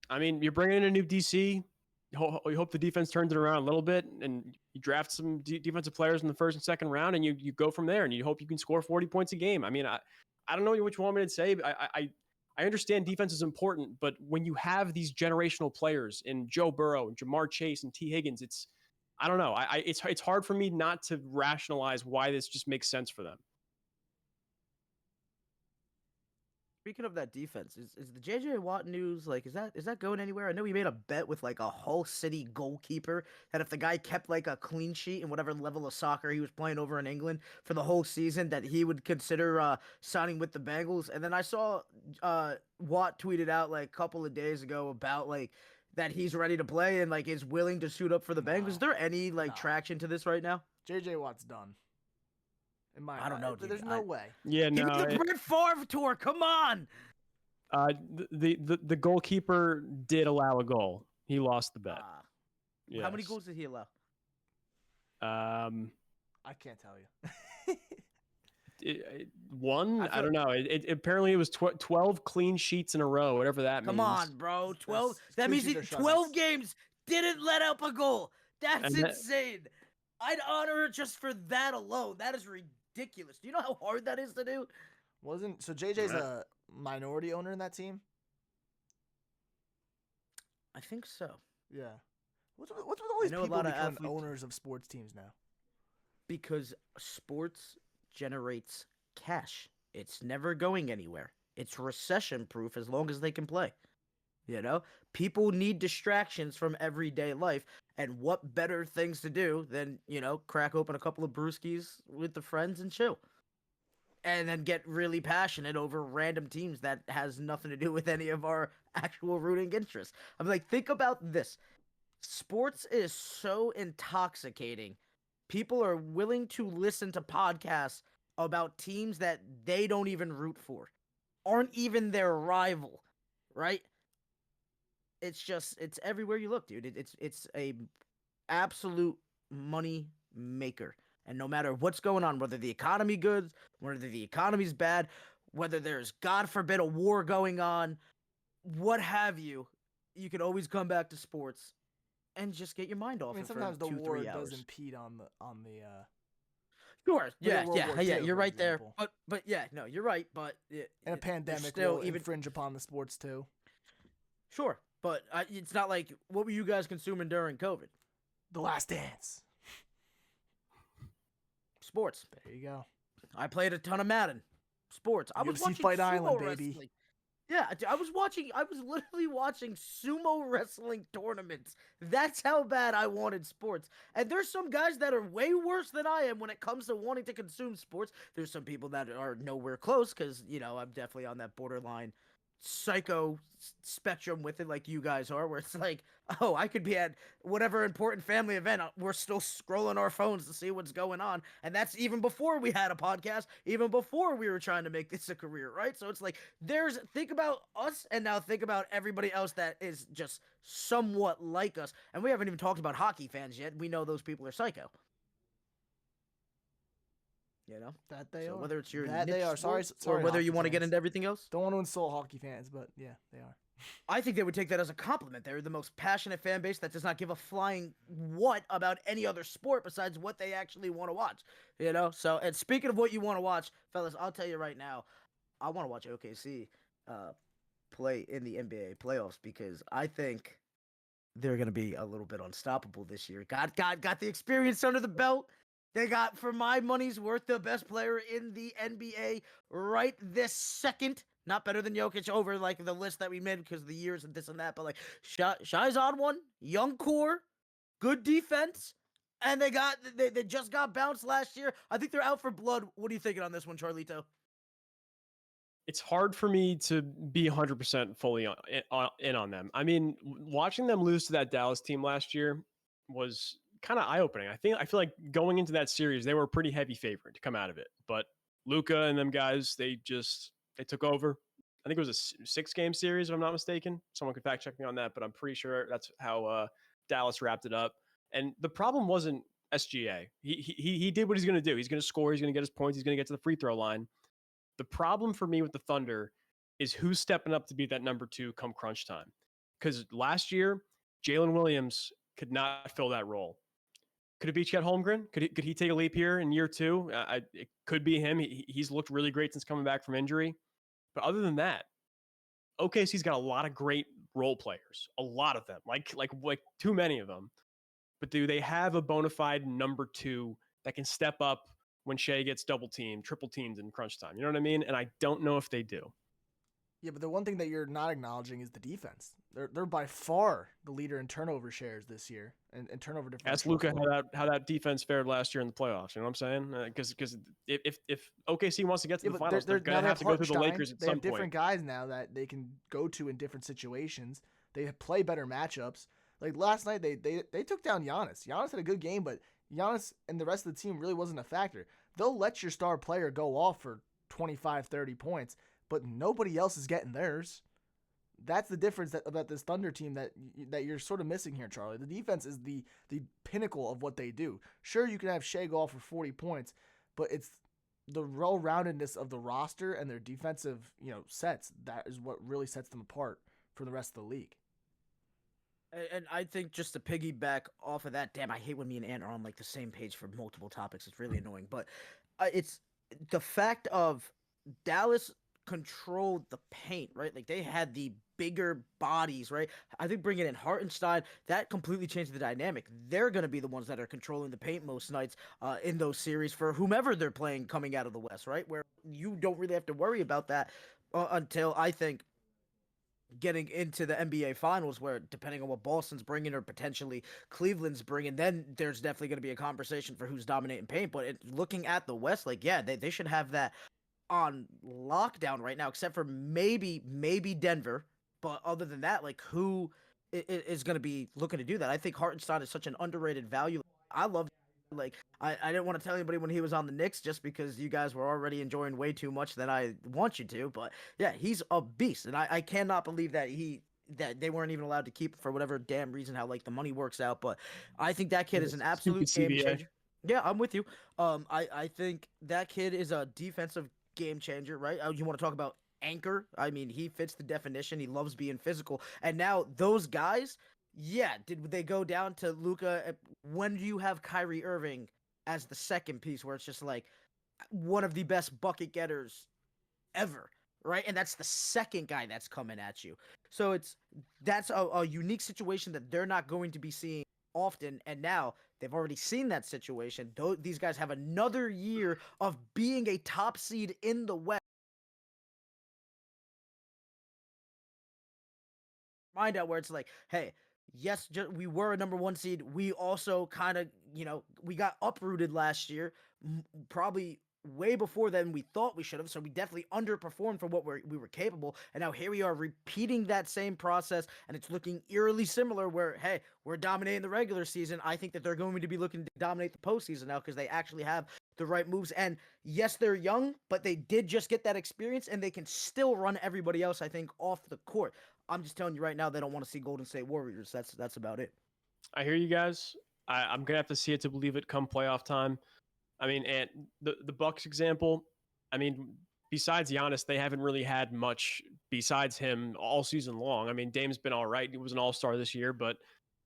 [SPEAKER 3] I mean, you're bringing in a new DC. You hope the defense turns it around a little bit, and you draft some defensive players in the first and second round, and you go from there, and you hope you can score 40 points a game. I mean, I don't know what you want me to say, but I understand defense is important, but when you have these generational players in Joe Burrow and Jamar Chase and T. Higgins, I don't know. It's hard for me not to rationalize why this just makes sense for them.
[SPEAKER 2] Speaking of that defense, is the JJ Watt news like is that going anywhere? I know he made a bet with like a Hull City goalkeeper that if the guy kept like a clean sheet in whatever level of soccer he was playing over in England for the whole season, that he would consider signing with the Bengals. And then I saw Watt tweeted out like a couple of days ago about like that he's ready to play and like is willing to suit up for the Bengals.
[SPEAKER 4] No.
[SPEAKER 2] Is there any like
[SPEAKER 4] No.
[SPEAKER 2] traction to this right now?
[SPEAKER 4] JJ Watt's done.
[SPEAKER 2] I don't know, dude.
[SPEAKER 4] There's no way.
[SPEAKER 3] Yeah,
[SPEAKER 2] Give
[SPEAKER 3] no.
[SPEAKER 2] me the Brett Favre tour. Come on.
[SPEAKER 3] The goalkeeper did allow a goal. He lost the bet.
[SPEAKER 2] How many
[SPEAKER 3] Yes.
[SPEAKER 2] goals did he allow?
[SPEAKER 4] I can't tell you.
[SPEAKER 3] One.
[SPEAKER 2] I
[SPEAKER 3] I
[SPEAKER 2] feel-
[SPEAKER 3] don't know. It apparently it was 12 clean sheets in a row, whatever that
[SPEAKER 2] Come
[SPEAKER 3] means.
[SPEAKER 2] on, bro. 12.
[SPEAKER 4] That's-
[SPEAKER 2] That means he
[SPEAKER 4] clean sheets are
[SPEAKER 2] 12
[SPEAKER 4] shutouts.
[SPEAKER 2] games didn't let up a goal. That's
[SPEAKER 3] And that-
[SPEAKER 2] insane. I'd honor it just for that alone. That is ridiculous. Do you know how hard that is to do?
[SPEAKER 4] So JJ's
[SPEAKER 3] Right.
[SPEAKER 4] a minority owner in that team?
[SPEAKER 2] I think so.
[SPEAKER 4] Yeah. What's with all these
[SPEAKER 2] know a
[SPEAKER 4] people
[SPEAKER 2] lot of
[SPEAKER 4] becoming
[SPEAKER 2] athletes-
[SPEAKER 4] owners of sports teams now?
[SPEAKER 2] Because sports generates cash. It's never going anywhere. It's recession proof as long as they can play. You know, people need distractions from everyday life. And what better things to do than, you know, crack open a couple of brewskis with the friends and chill. And then get really passionate over random teams that has nothing to do with any of our actual rooting interests. I'm like, think about this. Sports is so intoxicating. People are willing to listen to podcasts about teams that they don't even root for, aren't even their rival, right? It's everywhere you look, dude. It's a absolute money maker. And no matter what's going on, whether the economy good, whether the economy's bad, whether there's, God forbid, a war going on, what have you, you can always come back to sports and just get your mind off
[SPEAKER 4] I mean,
[SPEAKER 2] it for
[SPEAKER 4] sometimes the
[SPEAKER 2] 2-3
[SPEAKER 4] war
[SPEAKER 2] hours.
[SPEAKER 4] does impede on the
[SPEAKER 2] Sure,
[SPEAKER 4] at
[SPEAKER 2] yeah,
[SPEAKER 4] World War
[SPEAKER 2] yeah,
[SPEAKER 4] II,
[SPEAKER 2] you're
[SPEAKER 4] for
[SPEAKER 2] right there.
[SPEAKER 4] example.
[SPEAKER 2] But yeah, no, you're right. But
[SPEAKER 4] and a
[SPEAKER 2] there's
[SPEAKER 4] pandemic
[SPEAKER 2] still
[SPEAKER 4] will
[SPEAKER 2] even
[SPEAKER 4] infringe upon the sports too.
[SPEAKER 2] sure, but it's not like what were you guys consuming during COVID?
[SPEAKER 4] The Last Dance.
[SPEAKER 2] Sports.
[SPEAKER 4] There you go.
[SPEAKER 2] I played a ton of Madden. Sports. I was
[SPEAKER 4] UFC
[SPEAKER 2] watching
[SPEAKER 4] Fight
[SPEAKER 2] sumo
[SPEAKER 4] Island, baby.
[SPEAKER 2] wrestling. Yeah, I was literally watching sumo wrestling tournaments. That's how bad I wanted sports. And there's some guys that are way worse than I am when it comes to wanting to consume sports. There's some people that are nowhere close because, you know, I'm definitely on that borderline psycho spectrum with it like you guys are, where it's like, oh, I could be at whatever important family event, we're still scrolling our phones to see what's going on. And that's even before we had a podcast, even before we were trying to make this a career, right? So it's like, think about us, and now think about everybody else that is just somewhat like us. And we haven't even talked about hockey fans yet. We know those people are psycho. You know?
[SPEAKER 4] That they
[SPEAKER 2] So
[SPEAKER 4] are.
[SPEAKER 2] whether it's your
[SPEAKER 4] That they
[SPEAKER 2] niche
[SPEAKER 4] are. Sorry,
[SPEAKER 2] sport,
[SPEAKER 4] sorry,
[SPEAKER 2] or whether you
[SPEAKER 4] hockey
[SPEAKER 2] want to get
[SPEAKER 4] fans.
[SPEAKER 2] into everything else.
[SPEAKER 4] Don't want to insult hockey fans, but yeah, they are.
[SPEAKER 2] I think they would take that as a compliment. They're the most passionate fan base that does not give a flying what about any other sport besides what they actually want to watch. You know? So, and speaking of what you want to watch, fellas, I'll tell you right now, I want to watch OKC play in the NBA playoffs because I think they're going to be a little bit unstoppable this year. Got the experience under the belt. They got, for my money's worth, the best player in the NBA right this second. Not better than Jokic over like the list that we made because of the years and this and that, but like Shai's on one, young core, good defense, and they just got bounced last year. I think they're out for blood. What are you thinking on this one, Charlito?
[SPEAKER 3] It's hard for me to be 100% fully in on them. I mean, watching them lose to that Dallas team last year was kind of eye-opening. I feel like going into that series, they were a pretty heavy favorite to come out of it. But Luka and them guys, they took over. I think it was a 6-game series, if I'm not mistaken. Someone could fact check me on that, but I'm pretty sure that's how Dallas wrapped it up. And the problem wasn't SGA. He did what he's going to do. He's going to score. He's going to get his points. He's going to get to the free throw line. The problem for me with the Thunder is who's stepping up to be that number 2 come crunch time. Because last year, Jalen Williams could not fill that role. Could it be Chet Holmgren? Could he take a leap here in year 2? It could be him. He's looked really great since coming back from injury. But other than that, OKC's got a lot of great role players. A lot of them, like too many of them. But do they have a bona fide number 2 that can step up when Shea gets double teamed, triple teamed in crunch time? You know what I mean? And I don't know if they do.
[SPEAKER 4] Yeah, but the one thing that you're not acknowledging is the defense. They're by far the leader in turnover shares this year and turnover differential.
[SPEAKER 3] Ask Luka how that defense fared last year in the playoffs. You know what I'm saying? Because if OKC wants to get to the finals, they're going to have to go through the Lakers at some point.
[SPEAKER 4] They have different guys now that they can go to in different situations. They play better matchups. Like last night, they took down Giannis. Giannis had a good game, but Giannis and the rest of the team really wasn't a factor. They'll let your star player go off for 25, 30 points, but nobody else is getting theirs. That's the difference about this Thunder team that you're sort of missing here, Charlie. The defense is the pinnacle of what they do. Sure, you can have Shea go off for 40 points, but it's the well-roundedness of the roster and their defensive, sets that is what really sets them apart from the rest of the league.
[SPEAKER 2] And I think just to piggyback off of that, damn, I hate when me and Ant are on like the same page for multiple topics. It's really annoying. But it's the fact of Dallas controlled the paint, right? Like they had the bigger bodies, right? I think bringing in Hartenstein, that completely changed the dynamic. They're going to be the ones that are controlling the paint most nights in those series for whomever they're playing coming out of the West, right? Where you don't really have to worry about that until I think getting into the NBA Finals, where depending on what Boston's bringing or potentially Cleveland's bringing, then there's definitely going to be a conversation for who's dominating paint. But looking at the West, like, yeah, they should have that on lockdown right now, except for maybe Denver. But other than that, like, who is going to be looking to do that? I think Hartenstein is such an underrated value. I love. Like, I didn't want to tell anybody when he was on the Knicks just because you guys were already enjoying way too much than I want you to. But yeah, he's a beast. And I cannot believe that they weren't even allowed to keep it for whatever damn reason, how like the money works out. But I think that kid is an absolute game changer. Yeah, I'm with you. I think that kid is a defensive game changer, right? You want to talk about anchor? I mean, he fits the definition. He loves being physical. And now those guys, yeah, did they go down to Luka? When do you have Kyrie Irving as the second piece where it's just like one of the best bucket getters ever, right? And that's the second guy that's coming at you. So that's a unique situation that they're not going to be seeing often. And now they've already seen that situation. These guys have another year of being a top seed in the West. Find out where it's like, hey, yes, we were a number 1 seed. We also kind of, we got uprooted last year, probably way before than we thought we should have. So we definitely underperformed for what we were capable. And now here we are repeating that same process, and it's looking eerily similar where, hey, we're dominating the regular season. I think that they're going to be looking to dominate the postseason now because they actually have the right moves. And yes, they're young, but they did just get that experience, and they can still run everybody else, I think, off the court. I'm just telling you right now, they don't want to see Golden State Warriors. That's about it.
[SPEAKER 3] I hear you guys. I'm going to have to see it to believe it come playoff time. I mean, and the Bucks example, I mean, besides Giannis, they haven't really had much besides him all season long. I mean, Dame's been all right. He was an all-star this year, but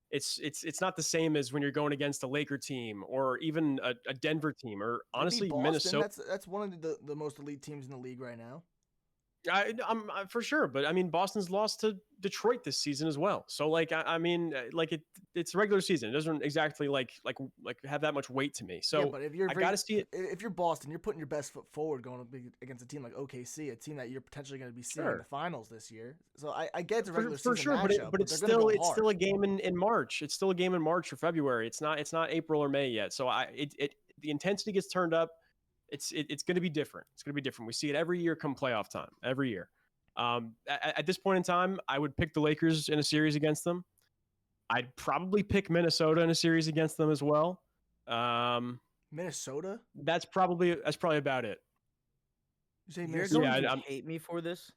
[SPEAKER 3] it's not the same as when you're going against a Laker team or even a Denver team or honestly
[SPEAKER 4] Boston,
[SPEAKER 3] Minnesota.
[SPEAKER 4] That's one of the most elite teams in the league right now.
[SPEAKER 3] I'm for sure, but I mean, Boston's lost to Detroit this season as well. So like, I mean, like it's regular season. It doesn't exactly like have that much weight to me. So
[SPEAKER 4] yeah, but if you're
[SPEAKER 3] I gotta see it.
[SPEAKER 4] if you're Boston, you're putting your best foot forward going against a team like OKC, a team that you're potentially going to be seeing in the finals this year. So I get the regular
[SPEAKER 3] for
[SPEAKER 4] season
[SPEAKER 3] sure,
[SPEAKER 4] matchup,
[SPEAKER 3] but it's
[SPEAKER 4] still
[SPEAKER 3] still a game in March. It's still a game in March or February. It's not April or May yet. So the intensity gets turned up. It's going to be different. It's going to be different. We see it every year come playoff time. Every year. At this point in time, I would pick the Lakers in a series against them. I'd probably pick Minnesota in a series against them as well.
[SPEAKER 4] Minnesota?
[SPEAKER 3] That's probably about it.
[SPEAKER 4] You say
[SPEAKER 2] You're
[SPEAKER 4] Minnesota?
[SPEAKER 2] going to hate me for this.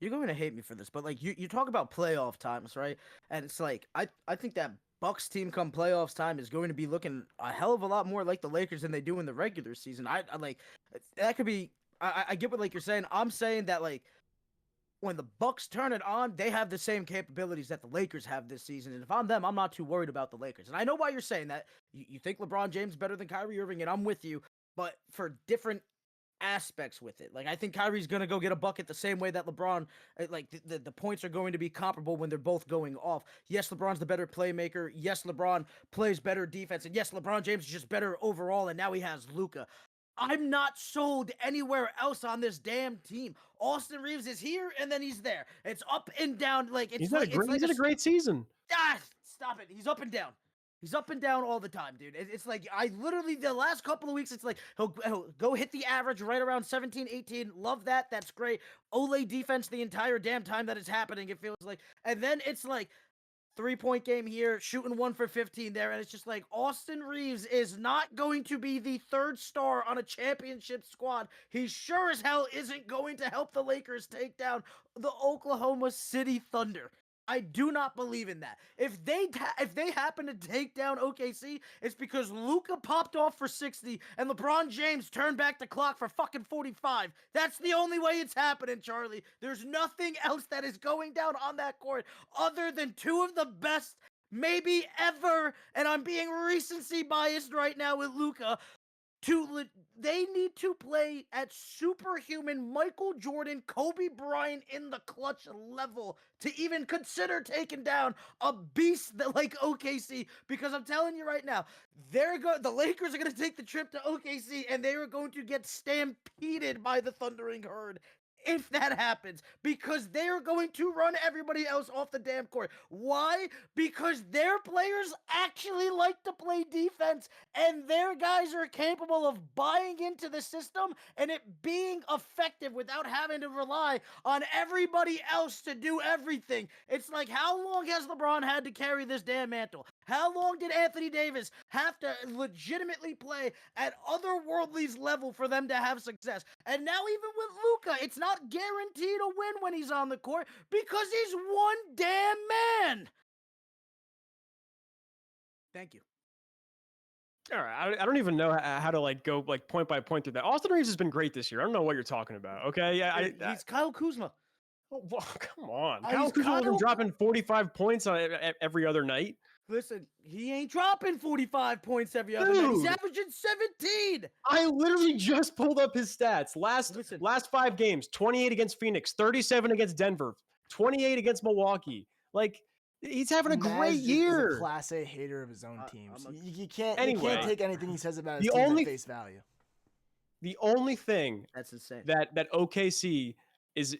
[SPEAKER 2] You're going to hate me for this, but like you talk about playoff times, right? And it's like I think that Bucks team come playoffs time is going to be looking a hell of a lot more like the Lakers than they do in the regular season. I like that could be. I get what like you're saying. I'm saying that like when the Bucks turn it on, they have the same capabilities that the Lakers have this season. And if I'm them, I'm not too worried about the Lakers. And I know why you're saying that. You think LeBron James better than Kyrie Irving, and I'm with you, but for different aspects with it. Like I think Kyrie's gonna go get a bucket the same way that LeBron, like the points are going to be comparable when they're both going off. Yes, LeBron's the better playmaker. Yes, LeBron plays better defense, and yes, LeBron James is just better overall. And now he has Luka. I'm not sold anywhere else on this damn team. Austin Reeves is here and then he's there. It's up and down. Like it's
[SPEAKER 3] he's
[SPEAKER 2] like
[SPEAKER 3] he's had a great season.
[SPEAKER 2] Ah, stop it. He's up and down. He's up and down all the time, dude. It's like I literally the last couple of weeks, it's like he'll go hit the average right around 17, 18. Love that. That's great. Ole defense the entire damn time that it's happening. It feels like, and then it's like 3-point game here, shooting 1 for 15 there, and it's just like Austin Reeves is not going to be the third star on a championship squad. He sure as hell isn't going to help the Lakers take down the Oklahoma City Thunder. I do not believe in that. If they happen to take down OKC, it's because Luka popped off for 60 and LeBron James turned back the clock for fucking 45. That's the only way it's happening, Charlie. There's nothing else that is going down on that court other than two of the best maybe ever, and I'm being recency biased right now with Luka. They need to play at superhuman Michael Jordan, Kobe Bryant in the clutch level to even consider taking down a beast that like OKC. Because I'm telling you right now, the Lakers are going to take the trip to OKC and they are going to get stampeded by the Thundering Herd. If that happens, because they're going to run everybody else off the damn court. Why? Because their players actually like to play defense, and their guys are capable of buying into the system and it being effective without having to rely on everybody else to do everything. It's like, how long has LeBron had to carry this damn mantle? How long did Anthony Davis have to legitimately play at otherworldly's level for them to have success? And now even with Luka, it's not guaranteed a win when he's on the court because he's one damn man. Thank you.
[SPEAKER 3] All right, I don't even know how to like go like point by point through that. Austin Reeves has been great this year. I don't know what you're talking about. Okay, yeah,
[SPEAKER 2] he's Kyle Kuzma.
[SPEAKER 3] Oh, well, come on, Kyle Kuzma wasn't dropping 45 points on every other night.
[SPEAKER 2] Listen, he ain't dropping 45 points every other night. He's averaging 17.
[SPEAKER 3] I literally just pulled up his stats. Last 5 games, 28 against Phoenix, 37 against Denver, 28 against Milwaukee. Like, he's having a great year.
[SPEAKER 4] He's a Class A hater of his own teams. You can't take anything he says about his team at face value.
[SPEAKER 3] The only thing
[SPEAKER 2] that's insane
[SPEAKER 3] that OKC is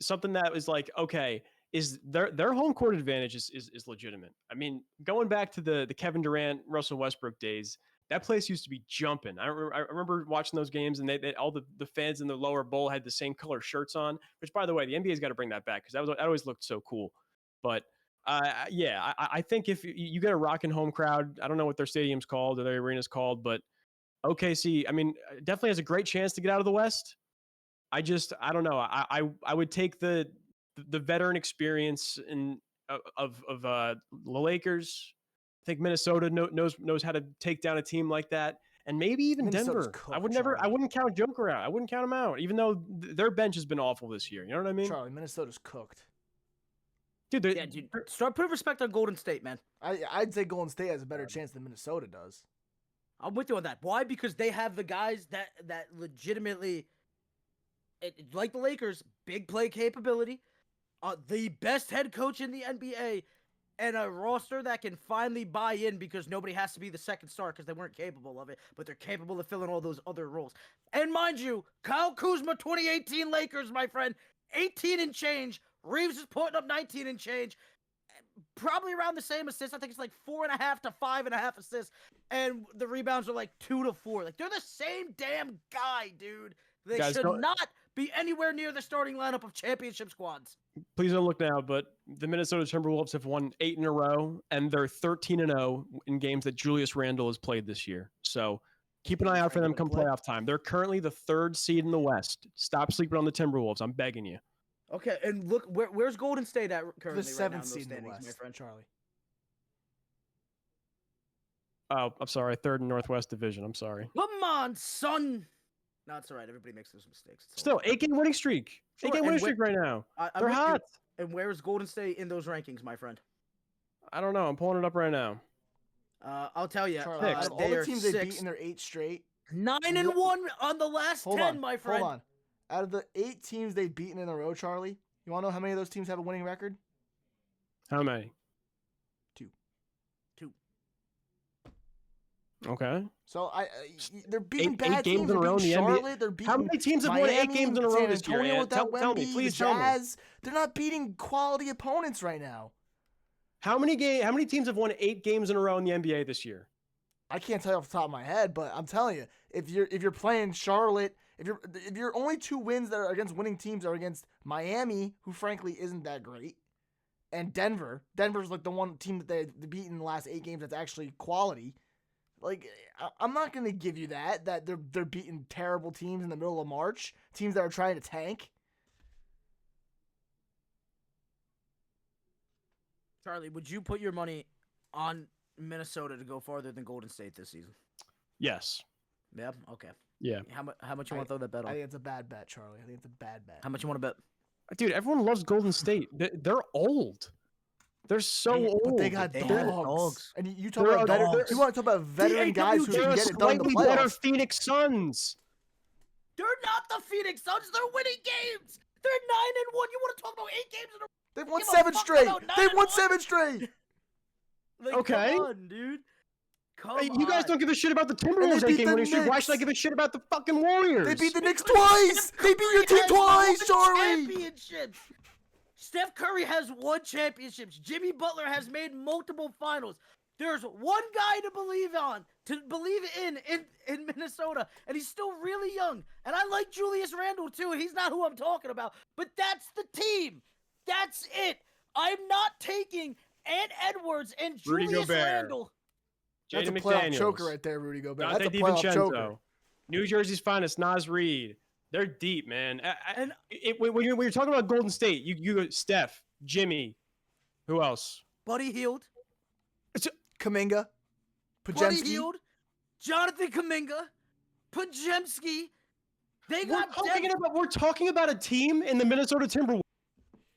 [SPEAKER 3] something that is like, okay, is their home court advantage is legitimate. I mean, going back to the Kevin Durant, Russell Westbrook days, that place used to be jumping. I remember watching those games, and they all the fans in the lower bowl had the same color shirts on. Which, by the way, the NBA's got to bring that back because that always looked so cool. But yeah, I think if you get a rocking home crowd, I don't know what their stadium's called or their arena's called, but OKC, I mean, definitely has a great chance to get out of the West. I don't know. I would take the veteran experience of the Lakers. I think Minnesota knows how to take down a team like that, and maybe even Denver. I wouldn't count Joker out. I wouldn't count him out, even though their bench has been awful this year. You know what I mean?
[SPEAKER 4] Charlie, Minnesota's cooked.
[SPEAKER 2] Dude, start putting respect on Golden State, man.
[SPEAKER 4] I'd say Golden State has a better chance than Minnesota does.
[SPEAKER 2] I'm with you on that. Why? Because they have the guys that legitimately like the Lakers, big play capability, the best head coach in the NBA, and a roster that can finally buy in because nobody has to be the second star because they weren't capable of it, but they're capable of filling all those other roles. And mind you, Kyle Kuzma, 2018 Lakers, my friend, 18 and change. Reeves is putting up 19 and change. Probably around the same assists. I think it's like 4.5 to 5.5 assists. And the rebounds are like 2 to 4. Like, they're the same damn guy, dude. They
[SPEAKER 3] Guys,
[SPEAKER 2] should
[SPEAKER 3] don't-
[SPEAKER 2] not be anywhere near the starting lineup of championship squads.
[SPEAKER 3] Please don't look now, but the Minnesota Timberwolves have won 8 in a row, and they're 13-0 in games that Julius Randle has played this year. So keep an eye out for them come playoff time. They're currently the 3rd seed in the West. Stop sleeping on the Timberwolves. I'm begging you.
[SPEAKER 2] Okay, and look, where's Golden State at currently
[SPEAKER 4] The
[SPEAKER 2] right now in
[SPEAKER 4] 7th
[SPEAKER 2] those
[SPEAKER 4] seed in the
[SPEAKER 2] standings, my
[SPEAKER 4] West,
[SPEAKER 2] friend?
[SPEAKER 4] Charlie.
[SPEAKER 3] Oh, I'm sorry. 3rd in Northwest Division. I'm sorry.
[SPEAKER 2] Come on, son. No, it's all right. Everybody makes those mistakes. It's
[SPEAKER 3] Still,
[SPEAKER 2] all right.
[SPEAKER 3] 8-game winning streak.
[SPEAKER 2] Sure,
[SPEAKER 3] 8-game
[SPEAKER 2] and
[SPEAKER 3] winning streak right now.
[SPEAKER 2] I'm
[SPEAKER 3] They're
[SPEAKER 2] with you.
[SPEAKER 3] hot.
[SPEAKER 2] And where is Golden State in those rankings, my friend?
[SPEAKER 3] I don't know. I'm pulling it up right now.
[SPEAKER 2] I'll tell you.
[SPEAKER 4] Charlie, out of all
[SPEAKER 2] they
[SPEAKER 4] the
[SPEAKER 2] are
[SPEAKER 4] teams they've
[SPEAKER 2] 6,
[SPEAKER 4] beaten, their 8 straight.
[SPEAKER 2] 9-1 on the last
[SPEAKER 4] Hold
[SPEAKER 2] 10,
[SPEAKER 4] on,
[SPEAKER 2] my friend.
[SPEAKER 4] hold on. Out of the 8 teams they've beaten in a row, Charlie, you want to know how many of those teams have a winning record?
[SPEAKER 3] How many?
[SPEAKER 4] 2.
[SPEAKER 3] Okay.
[SPEAKER 4] So they're beating
[SPEAKER 3] Eight
[SPEAKER 4] bad
[SPEAKER 3] games
[SPEAKER 4] teams.
[SPEAKER 3] in a
[SPEAKER 4] They're
[SPEAKER 3] row in
[SPEAKER 4] beating
[SPEAKER 3] the NBA.
[SPEAKER 4] Charlotte. They're beating
[SPEAKER 3] How many teams have won 8
[SPEAKER 4] Miami,
[SPEAKER 3] games in a row
[SPEAKER 4] San
[SPEAKER 3] this year?
[SPEAKER 4] Antonio
[SPEAKER 3] Ant?
[SPEAKER 4] without
[SPEAKER 3] Tell me,
[SPEAKER 4] Wemby,
[SPEAKER 3] please
[SPEAKER 4] the
[SPEAKER 3] tell me.
[SPEAKER 4] Jazz. They're not beating quality opponents right now.
[SPEAKER 3] How many teams have won 8 games in a row in the NBA this year?
[SPEAKER 4] I can't tell you off the top of my head, but I'm telling you, if you're playing Charlotte, if your only 2 wins that are against winning teams are against Miami, who frankly isn't that great, and Denver. Denver's like the one team that they beat in the last 8 games that's actually quality. Like, I'm not gonna give you that they're beating terrible teams in the middle of March, teams that are trying to tank.
[SPEAKER 2] Charlie, would you put your money on Minnesota to go farther than Golden State this season?
[SPEAKER 3] Yes.
[SPEAKER 2] Yeah. Okay.
[SPEAKER 3] Yeah.
[SPEAKER 2] How much you want to throw that bet
[SPEAKER 4] I
[SPEAKER 2] on?
[SPEAKER 4] think it's a bad bet, Charlie. I think it's a bad bet.
[SPEAKER 2] How much you want to bet?
[SPEAKER 3] Dude, everyone loves Golden State. They're old. They're so old.
[SPEAKER 4] But they got
[SPEAKER 2] They
[SPEAKER 4] dogs.
[SPEAKER 2] have dogs.
[SPEAKER 4] And you talk
[SPEAKER 3] They're
[SPEAKER 4] about
[SPEAKER 2] dogs.
[SPEAKER 4] you want to talk about veteran guys who
[SPEAKER 3] They're
[SPEAKER 4] can
[SPEAKER 3] a
[SPEAKER 4] get it done in the
[SPEAKER 3] slightly better
[SPEAKER 4] playoffs.
[SPEAKER 3] Phoenix Suns.
[SPEAKER 2] They're not the Phoenix Suns. They're winning games. They're 9-1. You want to talk about 8 games in a row?
[SPEAKER 4] They've won
[SPEAKER 2] Give a
[SPEAKER 4] 7
[SPEAKER 2] fuck
[SPEAKER 4] straight.
[SPEAKER 2] about
[SPEAKER 4] They've won
[SPEAKER 2] 9-1.
[SPEAKER 4] 7 straight.
[SPEAKER 2] Like,
[SPEAKER 3] Okay.
[SPEAKER 2] Come on, dude. Come
[SPEAKER 3] Hey, you guys
[SPEAKER 2] on.
[SPEAKER 3] don't give a shit about the
[SPEAKER 4] And
[SPEAKER 3] Timberwolves
[SPEAKER 4] they beat
[SPEAKER 3] 8-game
[SPEAKER 4] the
[SPEAKER 3] winning streak. Why should I
[SPEAKER 4] Knicks.
[SPEAKER 3] give a shit about the fucking Warriors?
[SPEAKER 4] They beat the Knicks
[SPEAKER 2] Because
[SPEAKER 4] twice.
[SPEAKER 2] Steph
[SPEAKER 4] They beat your
[SPEAKER 2] Curry
[SPEAKER 4] team
[SPEAKER 2] has
[SPEAKER 4] twice,
[SPEAKER 2] won
[SPEAKER 4] Charlie.
[SPEAKER 2] championships. Steph Curry has won championships. Jimmy Butler has made multiple finals. There's one guy to believe in Minnesota, and he's still really young. And I like Julius Randle too. He's not who I'm talking about, but that's the team. That's it. I'm not taking Ant Edwards and
[SPEAKER 3] Rudy
[SPEAKER 2] Julius
[SPEAKER 3] Gobert.
[SPEAKER 2] Randle.
[SPEAKER 4] That's a
[SPEAKER 3] Jaden
[SPEAKER 4] playoff
[SPEAKER 3] McDaniels.
[SPEAKER 4] choker right there, Rudy Gobert.
[SPEAKER 3] Dante
[SPEAKER 4] That's a playoff choker.
[SPEAKER 3] DiVincenzo. New Jersey's finest, Nas Reed. They're deep, man.
[SPEAKER 2] And
[SPEAKER 3] When you're talking about Golden State, you Steph, Jimmy, who else?
[SPEAKER 2] Buddy Hield.
[SPEAKER 4] Kaminga,
[SPEAKER 2] Buddy
[SPEAKER 4] Podziemski.
[SPEAKER 2] Hield. Jonathan Kuminga. Podziemski. They got
[SPEAKER 3] We're talking about a team in the Minnesota Timberwolves,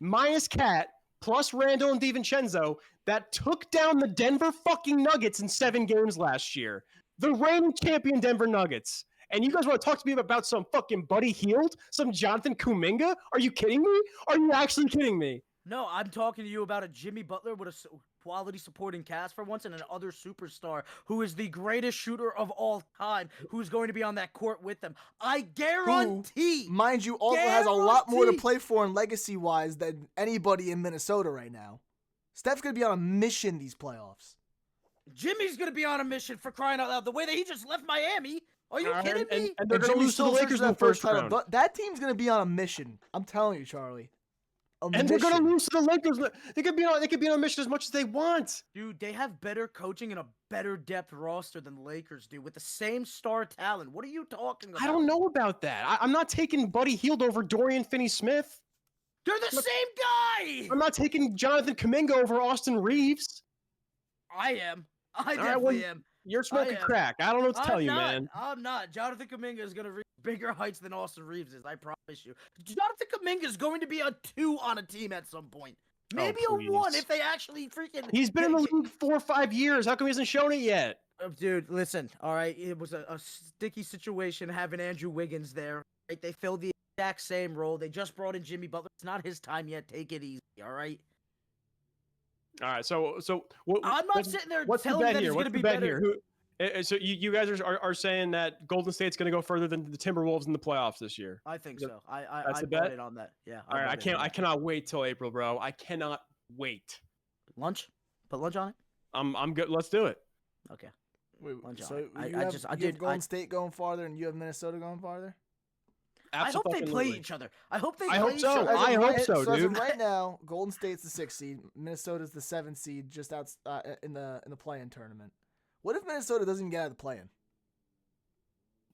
[SPEAKER 3] minus Cat, plus Randall and DiVincenzo, that took down the Denver fucking Nuggets in 7 games last year. The reigning champion Denver Nuggets. And you guys want to talk to me about some fucking Buddy Hield? Some Jonathan Kuminga? Are you kidding me? Are you actually kidding me?
[SPEAKER 2] No, I'm talking to you about a Jimmy Butler with a quality supporting cast for once and an other superstar who is the greatest shooter of all time who's going to be on that court with them. I guarantee.
[SPEAKER 4] Mind you, also has a lot more to
[SPEAKER 2] Guarantee.
[SPEAKER 4] play for in legacy-wise than anybody in Minnesota right now. Steph's going to be on a mission these playoffs.
[SPEAKER 2] Jimmy's going to be on a mission for crying out loud. The way that he just left Miami. Are you kidding me?
[SPEAKER 3] And they're
[SPEAKER 4] And
[SPEAKER 3] going to
[SPEAKER 4] Jimmy
[SPEAKER 3] lose to the
[SPEAKER 4] still
[SPEAKER 3] Lakers
[SPEAKER 4] searches
[SPEAKER 3] in the
[SPEAKER 4] that first
[SPEAKER 3] first
[SPEAKER 4] title.
[SPEAKER 3] round.
[SPEAKER 4] But that team's going to be on a mission. I'm telling you, Charlie.
[SPEAKER 3] And they're going to lose to the Lakers. They could be on a mission as much as they want.
[SPEAKER 2] Dude, they have better coaching and a better depth roster than the Lakers do with the same star talent. What are you talking about?
[SPEAKER 3] I don't know about that. I'm not taking Buddy Hield over Dorian Finney-Smith.
[SPEAKER 2] They're the same guy.
[SPEAKER 3] I'm not taking Jonathan Kuminga over Austin Reeves.
[SPEAKER 2] I am. I
[SPEAKER 3] right,
[SPEAKER 2] definitely
[SPEAKER 3] well,
[SPEAKER 2] am.
[SPEAKER 3] You're smoking
[SPEAKER 2] am.
[SPEAKER 3] crack. I don't know what to tell you,
[SPEAKER 2] not,
[SPEAKER 3] man.
[SPEAKER 2] I'm not. Jonathan Kuminga is going to reach bigger heights than Austin Reeves is. I promise you. Jonathan Kuminga is going to be a 2 on a team at some point. Maybe a 1
[SPEAKER 3] please.
[SPEAKER 2] if they actually freaking.
[SPEAKER 3] He's been in the league 4 or 5 years. How come he hasn't shown it yet?
[SPEAKER 2] Dude, listen. All right, it was a sticky situation having Andrew Wiggins there. Right? They filled the exact same role. They just brought in Jimmy Butler. It's not his time yet. Take it easy, all right?
[SPEAKER 3] All right. So what?
[SPEAKER 2] I'm not sitting there
[SPEAKER 3] what's the
[SPEAKER 2] telling
[SPEAKER 3] bet
[SPEAKER 2] that
[SPEAKER 3] here?
[SPEAKER 2] he's
[SPEAKER 3] What's
[SPEAKER 2] going to
[SPEAKER 3] the
[SPEAKER 2] be
[SPEAKER 3] bet
[SPEAKER 2] better.
[SPEAKER 3] here? So you guys are saying that Golden State's going to go further than the Timberwolves in the playoffs this year?
[SPEAKER 2] I think
[SPEAKER 3] Is
[SPEAKER 2] so. I
[SPEAKER 3] that's
[SPEAKER 2] I
[SPEAKER 3] the
[SPEAKER 2] bought
[SPEAKER 3] bet?
[SPEAKER 2] it on that. Yeah.
[SPEAKER 3] All right.
[SPEAKER 2] bought it on
[SPEAKER 3] I
[SPEAKER 2] that.
[SPEAKER 3] cannot wait till April, bro. I cannot wait.
[SPEAKER 2] Lunch? Put lunch on it?
[SPEAKER 3] I'm good. Let's do it.
[SPEAKER 2] Okay.
[SPEAKER 4] Wait,
[SPEAKER 2] Lunch on
[SPEAKER 4] so
[SPEAKER 2] it.
[SPEAKER 4] you have Golden State going farther, and you have Minnesota going farther.
[SPEAKER 2] I hope they play each other. I hope they
[SPEAKER 3] I
[SPEAKER 2] play
[SPEAKER 3] hope
[SPEAKER 2] each
[SPEAKER 3] so.
[SPEAKER 2] other.
[SPEAKER 3] I hope so,
[SPEAKER 4] As of
[SPEAKER 3] dude.
[SPEAKER 4] right now, Golden State's the 6th seed. Minnesota's the 7th seed, just out in the play-in tournament. What if Minnesota doesn't even get out of the play-in?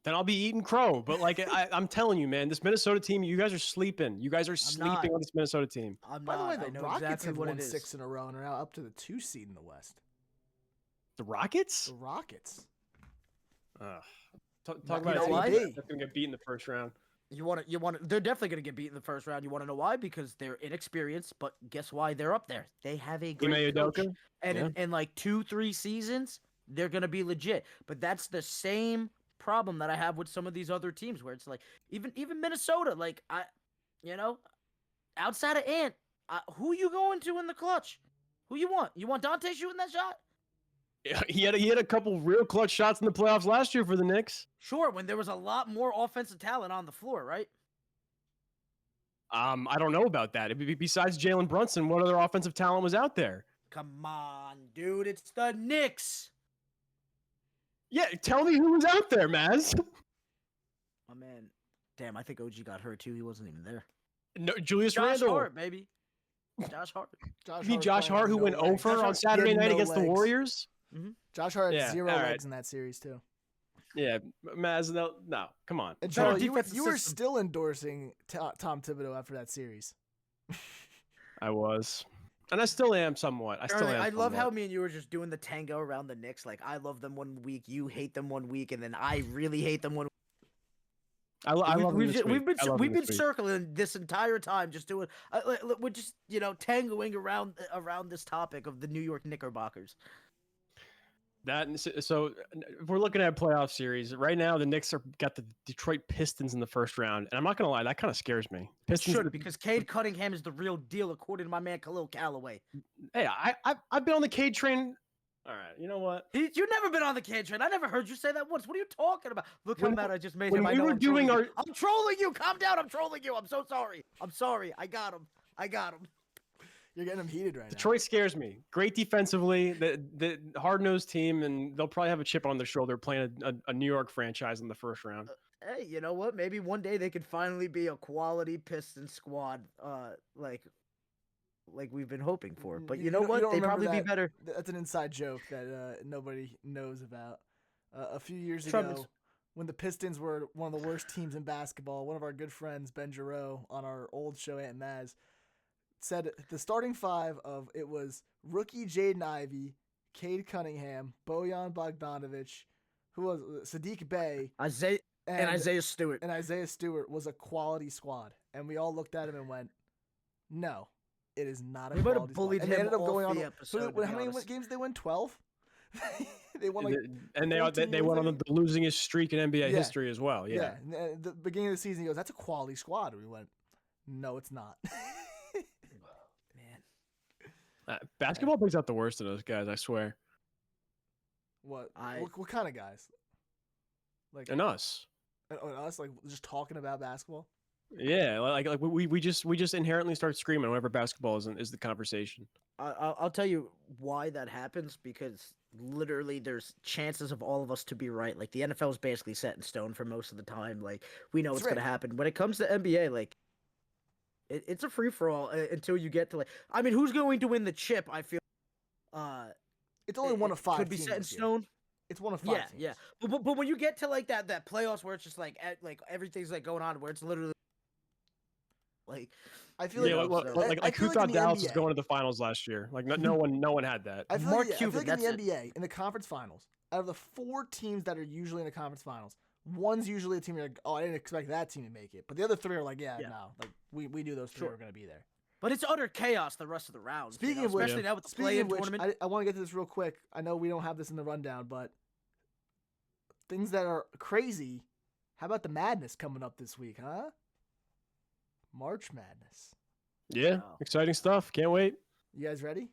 [SPEAKER 3] Then I'll be eating crow. But like I'm telling you, man, this Minnesota team, you guys are sleeping. You guys are sleeping on this Minnesota team.
[SPEAKER 4] By the way,
[SPEAKER 2] I
[SPEAKER 4] the
[SPEAKER 2] know
[SPEAKER 4] Rockets
[SPEAKER 2] exactly
[SPEAKER 4] have
[SPEAKER 2] what
[SPEAKER 4] won
[SPEAKER 2] it is.
[SPEAKER 4] 6 in a row and are now up to the 2 seed in the West.
[SPEAKER 3] The Rockets?
[SPEAKER 4] The Rockets.
[SPEAKER 3] Talk
[SPEAKER 4] Not-
[SPEAKER 3] about
[SPEAKER 2] you know
[SPEAKER 3] a
[SPEAKER 2] why?
[SPEAKER 3] team that's going to get beat in the first round.
[SPEAKER 2] You want to. They're definitely going to get beat in the first round. You want to know why? Because they're inexperienced. But guess why they're up there? They have a great
[SPEAKER 3] Ime
[SPEAKER 2] coach.
[SPEAKER 3] Udoka?
[SPEAKER 2] And
[SPEAKER 3] Yeah.
[SPEAKER 2] in like 2-3 seasons, they're going to be legit. But that's the same problem that I have with some of these other teams, where it's like even Minnesota. Like outside of Ant, who you going to in the clutch? Who you want? You want Dante shooting that shot?
[SPEAKER 3] Yeah, he had a couple real clutch shots in the playoffs last year for the Knicks.
[SPEAKER 2] Sure, when there was a lot more offensive talent on the floor, right?
[SPEAKER 3] I don't know about that. Besides Jalen Brunson, what other offensive talent was out there?
[SPEAKER 2] Come on, dude, it's the Knicks.
[SPEAKER 3] Yeah, tell me who was out there, Mazz.
[SPEAKER 2] My man, damn, I think OG got hurt too. He wasn't even there.
[SPEAKER 3] No, Julius
[SPEAKER 2] Josh
[SPEAKER 3] Randle.
[SPEAKER 2] Hart, baby. Josh Hart.
[SPEAKER 3] You mean Josh Hart, who went over on Saturday night against the Warriors?
[SPEAKER 4] Josh Hart had
[SPEAKER 3] Yeah,
[SPEAKER 4] 0
[SPEAKER 3] all
[SPEAKER 4] legs
[SPEAKER 3] right.
[SPEAKER 4] in that series too.
[SPEAKER 3] Yeah, Mazz, no, come on.
[SPEAKER 4] And
[SPEAKER 2] Better
[SPEAKER 4] Charlie,
[SPEAKER 2] defensive
[SPEAKER 4] you were
[SPEAKER 2] system.
[SPEAKER 4] still endorsing Tom Thibodeau after that series.
[SPEAKER 3] I was. And I still am somewhat.
[SPEAKER 2] I love how me and you were just doing the tango around the Knicks. Like, I love them one week, you hate them one week, and then I really hate them one week.
[SPEAKER 3] I love them this week.
[SPEAKER 2] We've
[SPEAKER 3] I love
[SPEAKER 2] been
[SPEAKER 3] them this week.
[SPEAKER 2] circling this entire time, just doing. We're just tangoing around this topic of the New York Knickerbockers.
[SPEAKER 3] So if we're looking at a playoff series right now, the Knicks got the Detroit Pistons in the first round, and I'm not gonna lie, that kind of scares me. Pistons,
[SPEAKER 2] Should, because Cade Cunningham is the real deal, according to my man Khalil Callaway.
[SPEAKER 3] Hey, I've been on the Cade train. All right, you know what?
[SPEAKER 2] You've never been on the Cade train. I never heard you say that once. What are you talking about? Look how mad I just made
[SPEAKER 3] when
[SPEAKER 2] him. I
[SPEAKER 3] we
[SPEAKER 2] know
[SPEAKER 3] were
[SPEAKER 2] I'm
[SPEAKER 3] doing
[SPEAKER 2] trolling you.
[SPEAKER 3] our-
[SPEAKER 2] I'm trolling you. Calm down. I'm trolling you. I'm so sorry. I'm sorry. I got him.
[SPEAKER 4] You're getting him heated right
[SPEAKER 3] Detroit scares me. Great defensively, the hard-nosed team, and they'll probably have a chip on their shoulder playing a New York franchise in the first round.
[SPEAKER 2] Hey, you know what? Maybe one day they could finally be a quality Piston squad, like we've been hoping for. But you know what?
[SPEAKER 4] don't
[SPEAKER 2] They'd
[SPEAKER 4] remember
[SPEAKER 2] probably be
[SPEAKER 4] that?
[SPEAKER 2] better.
[SPEAKER 4] That's an inside joke that nobody knows about. A few years
[SPEAKER 2] Trumpets.
[SPEAKER 4] ago, when the Pistons were one of the worst teams in basketball, one of our good friends, Ben Giroux, on our old show, Ant Mazz, said the starting five of it was rookie Jaden Ivey, Cade Cunningham, Bojan Bogdanovic, who was Sadiq Bey,
[SPEAKER 2] Isaiah Stewart.
[SPEAKER 4] and Isaiah Stewart was a quality squad. And we all looked at him and went, no, it is not a
[SPEAKER 2] We might have
[SPEAKER 4] quality squad.
[SPEAKER 2] bullied
[SPEAKER 4] And they
[SPEAKER 2] him
[SPEAKER 4] ended up
[SPEAKER 2] off
[SPEAKER 4] going on.
[SPEAKER 2] the episode, to
[SPEAKER 4] How
[SPEAKER 2] be
[SPEAKER 4] many
[SPEAKER 2] honest.
[SPEAKER 4] games did they win? 12? They won like
[SPEAKER 3] And they
[SPEAKER 4] 14
[SPEAKER 3] went on
[SPEAKER 4] wins,
[SPEAKER 3] the losingest streak in NBA
[SPEAKER 4] Yeah.
[SPEAKER 3] history as well. Yeah.
[SPEAKER 4] And at the beginning of the season, he goes, that's a quality squad. And we went, no, it's not.
[SPEAKER 2] Man,
[SPEAKER 3] Basketball brings out the worst in those guys, I swear.
[SPEAKER 4] What
[SPEAKER 2] I-
[SPEAKER 4] what kind of guys? Like
[SPEAKER 3] And us.
[SPEAKER 4] us, like just talking about basketball.
[SPEAKER 3] Yeah, like we just inherently start screaming whenever basketball is the conversation.
[SPEAKER 2] I'll tell you why that happens, because literally there's chances of all of us to be right. Like, the NFL is basically set in stone for most of the time. Like, we know
[SPEAKER 4] That's
[SPEAKER 2] what's going to happen. When it comes to NBA, like, it's a free-for-all until you get to, like, I mean, who's going to win the chip? I feel
[SPEAKER 4] It's only one of five.
[SPEAKER 2] could be
[SPEAKER 4] teams
[SPEAKER 2] set in
[SPEAKER 4] this year.
[SPEAKER 2] stone.
[SPEAKER 4] It's one of five.
[SPEAKER 2] Yeah,
[SPEAKER 4] teams.
[SPEAKER 2] yeah. But when you get to like that playoffs where it's just like everything's like going on, where it's literally like,
[SPEAKER 4] I feel
[SPEAKER 3] Yeah,
[SPEAKER 4] like, I
[SPEAKER 3] like who
[SPEAKER 4] feel
[SPEAKER 3] thought
[SPEAKER 4] in the
[SPEAKER 3] Dallas was
[SPEAKER 4] NBA
[SPEAKER 3] going to the finals last year? Like no one had that.
[SPEAKER 4] I feel
[SPEAKER 2] Mark
[SPEAKER 4] like,
[SPEAKER 2] Cuban,
[SPEAKER 4] in the
[SPEAKER 2] that's it.
[SPEAKER 4] NBA, in the conference finals, out of the 4 teams that are usually in the conference finals, one's usually a team you're like, oh, I didn't expect that team to make it. But the other 3 are like, yeah. No, like we knew those 3
[SPEAKER 2] Sure.
[SPEAKER 4] were going to be there.
[SPEAKER 2] but it's utter chaos the rest of the rounds.
[SPEAKER 4] Speaking
[SPEAKER 2] you know,
[SPEAKER 4] of which,
[SPEAKER 2] especially now with the
[SPEAKER 4] Speaking
[SPEAKER 2] play-in
[SPEAKER 4] of which,
[SPEAKER 2] tournament.
[SPEAKER 4] I want to get to this real quick. I know we don't have this in the rundown, but things that are crazy. How about the madness coming up this week, huh? March Madness.
[SPEAKER 3] Yeah,
[SPEAKER 2] Wow.
[SPEAKER 3] exciting stuff. Can't wait.
[SPEAKER 4] You guys ready?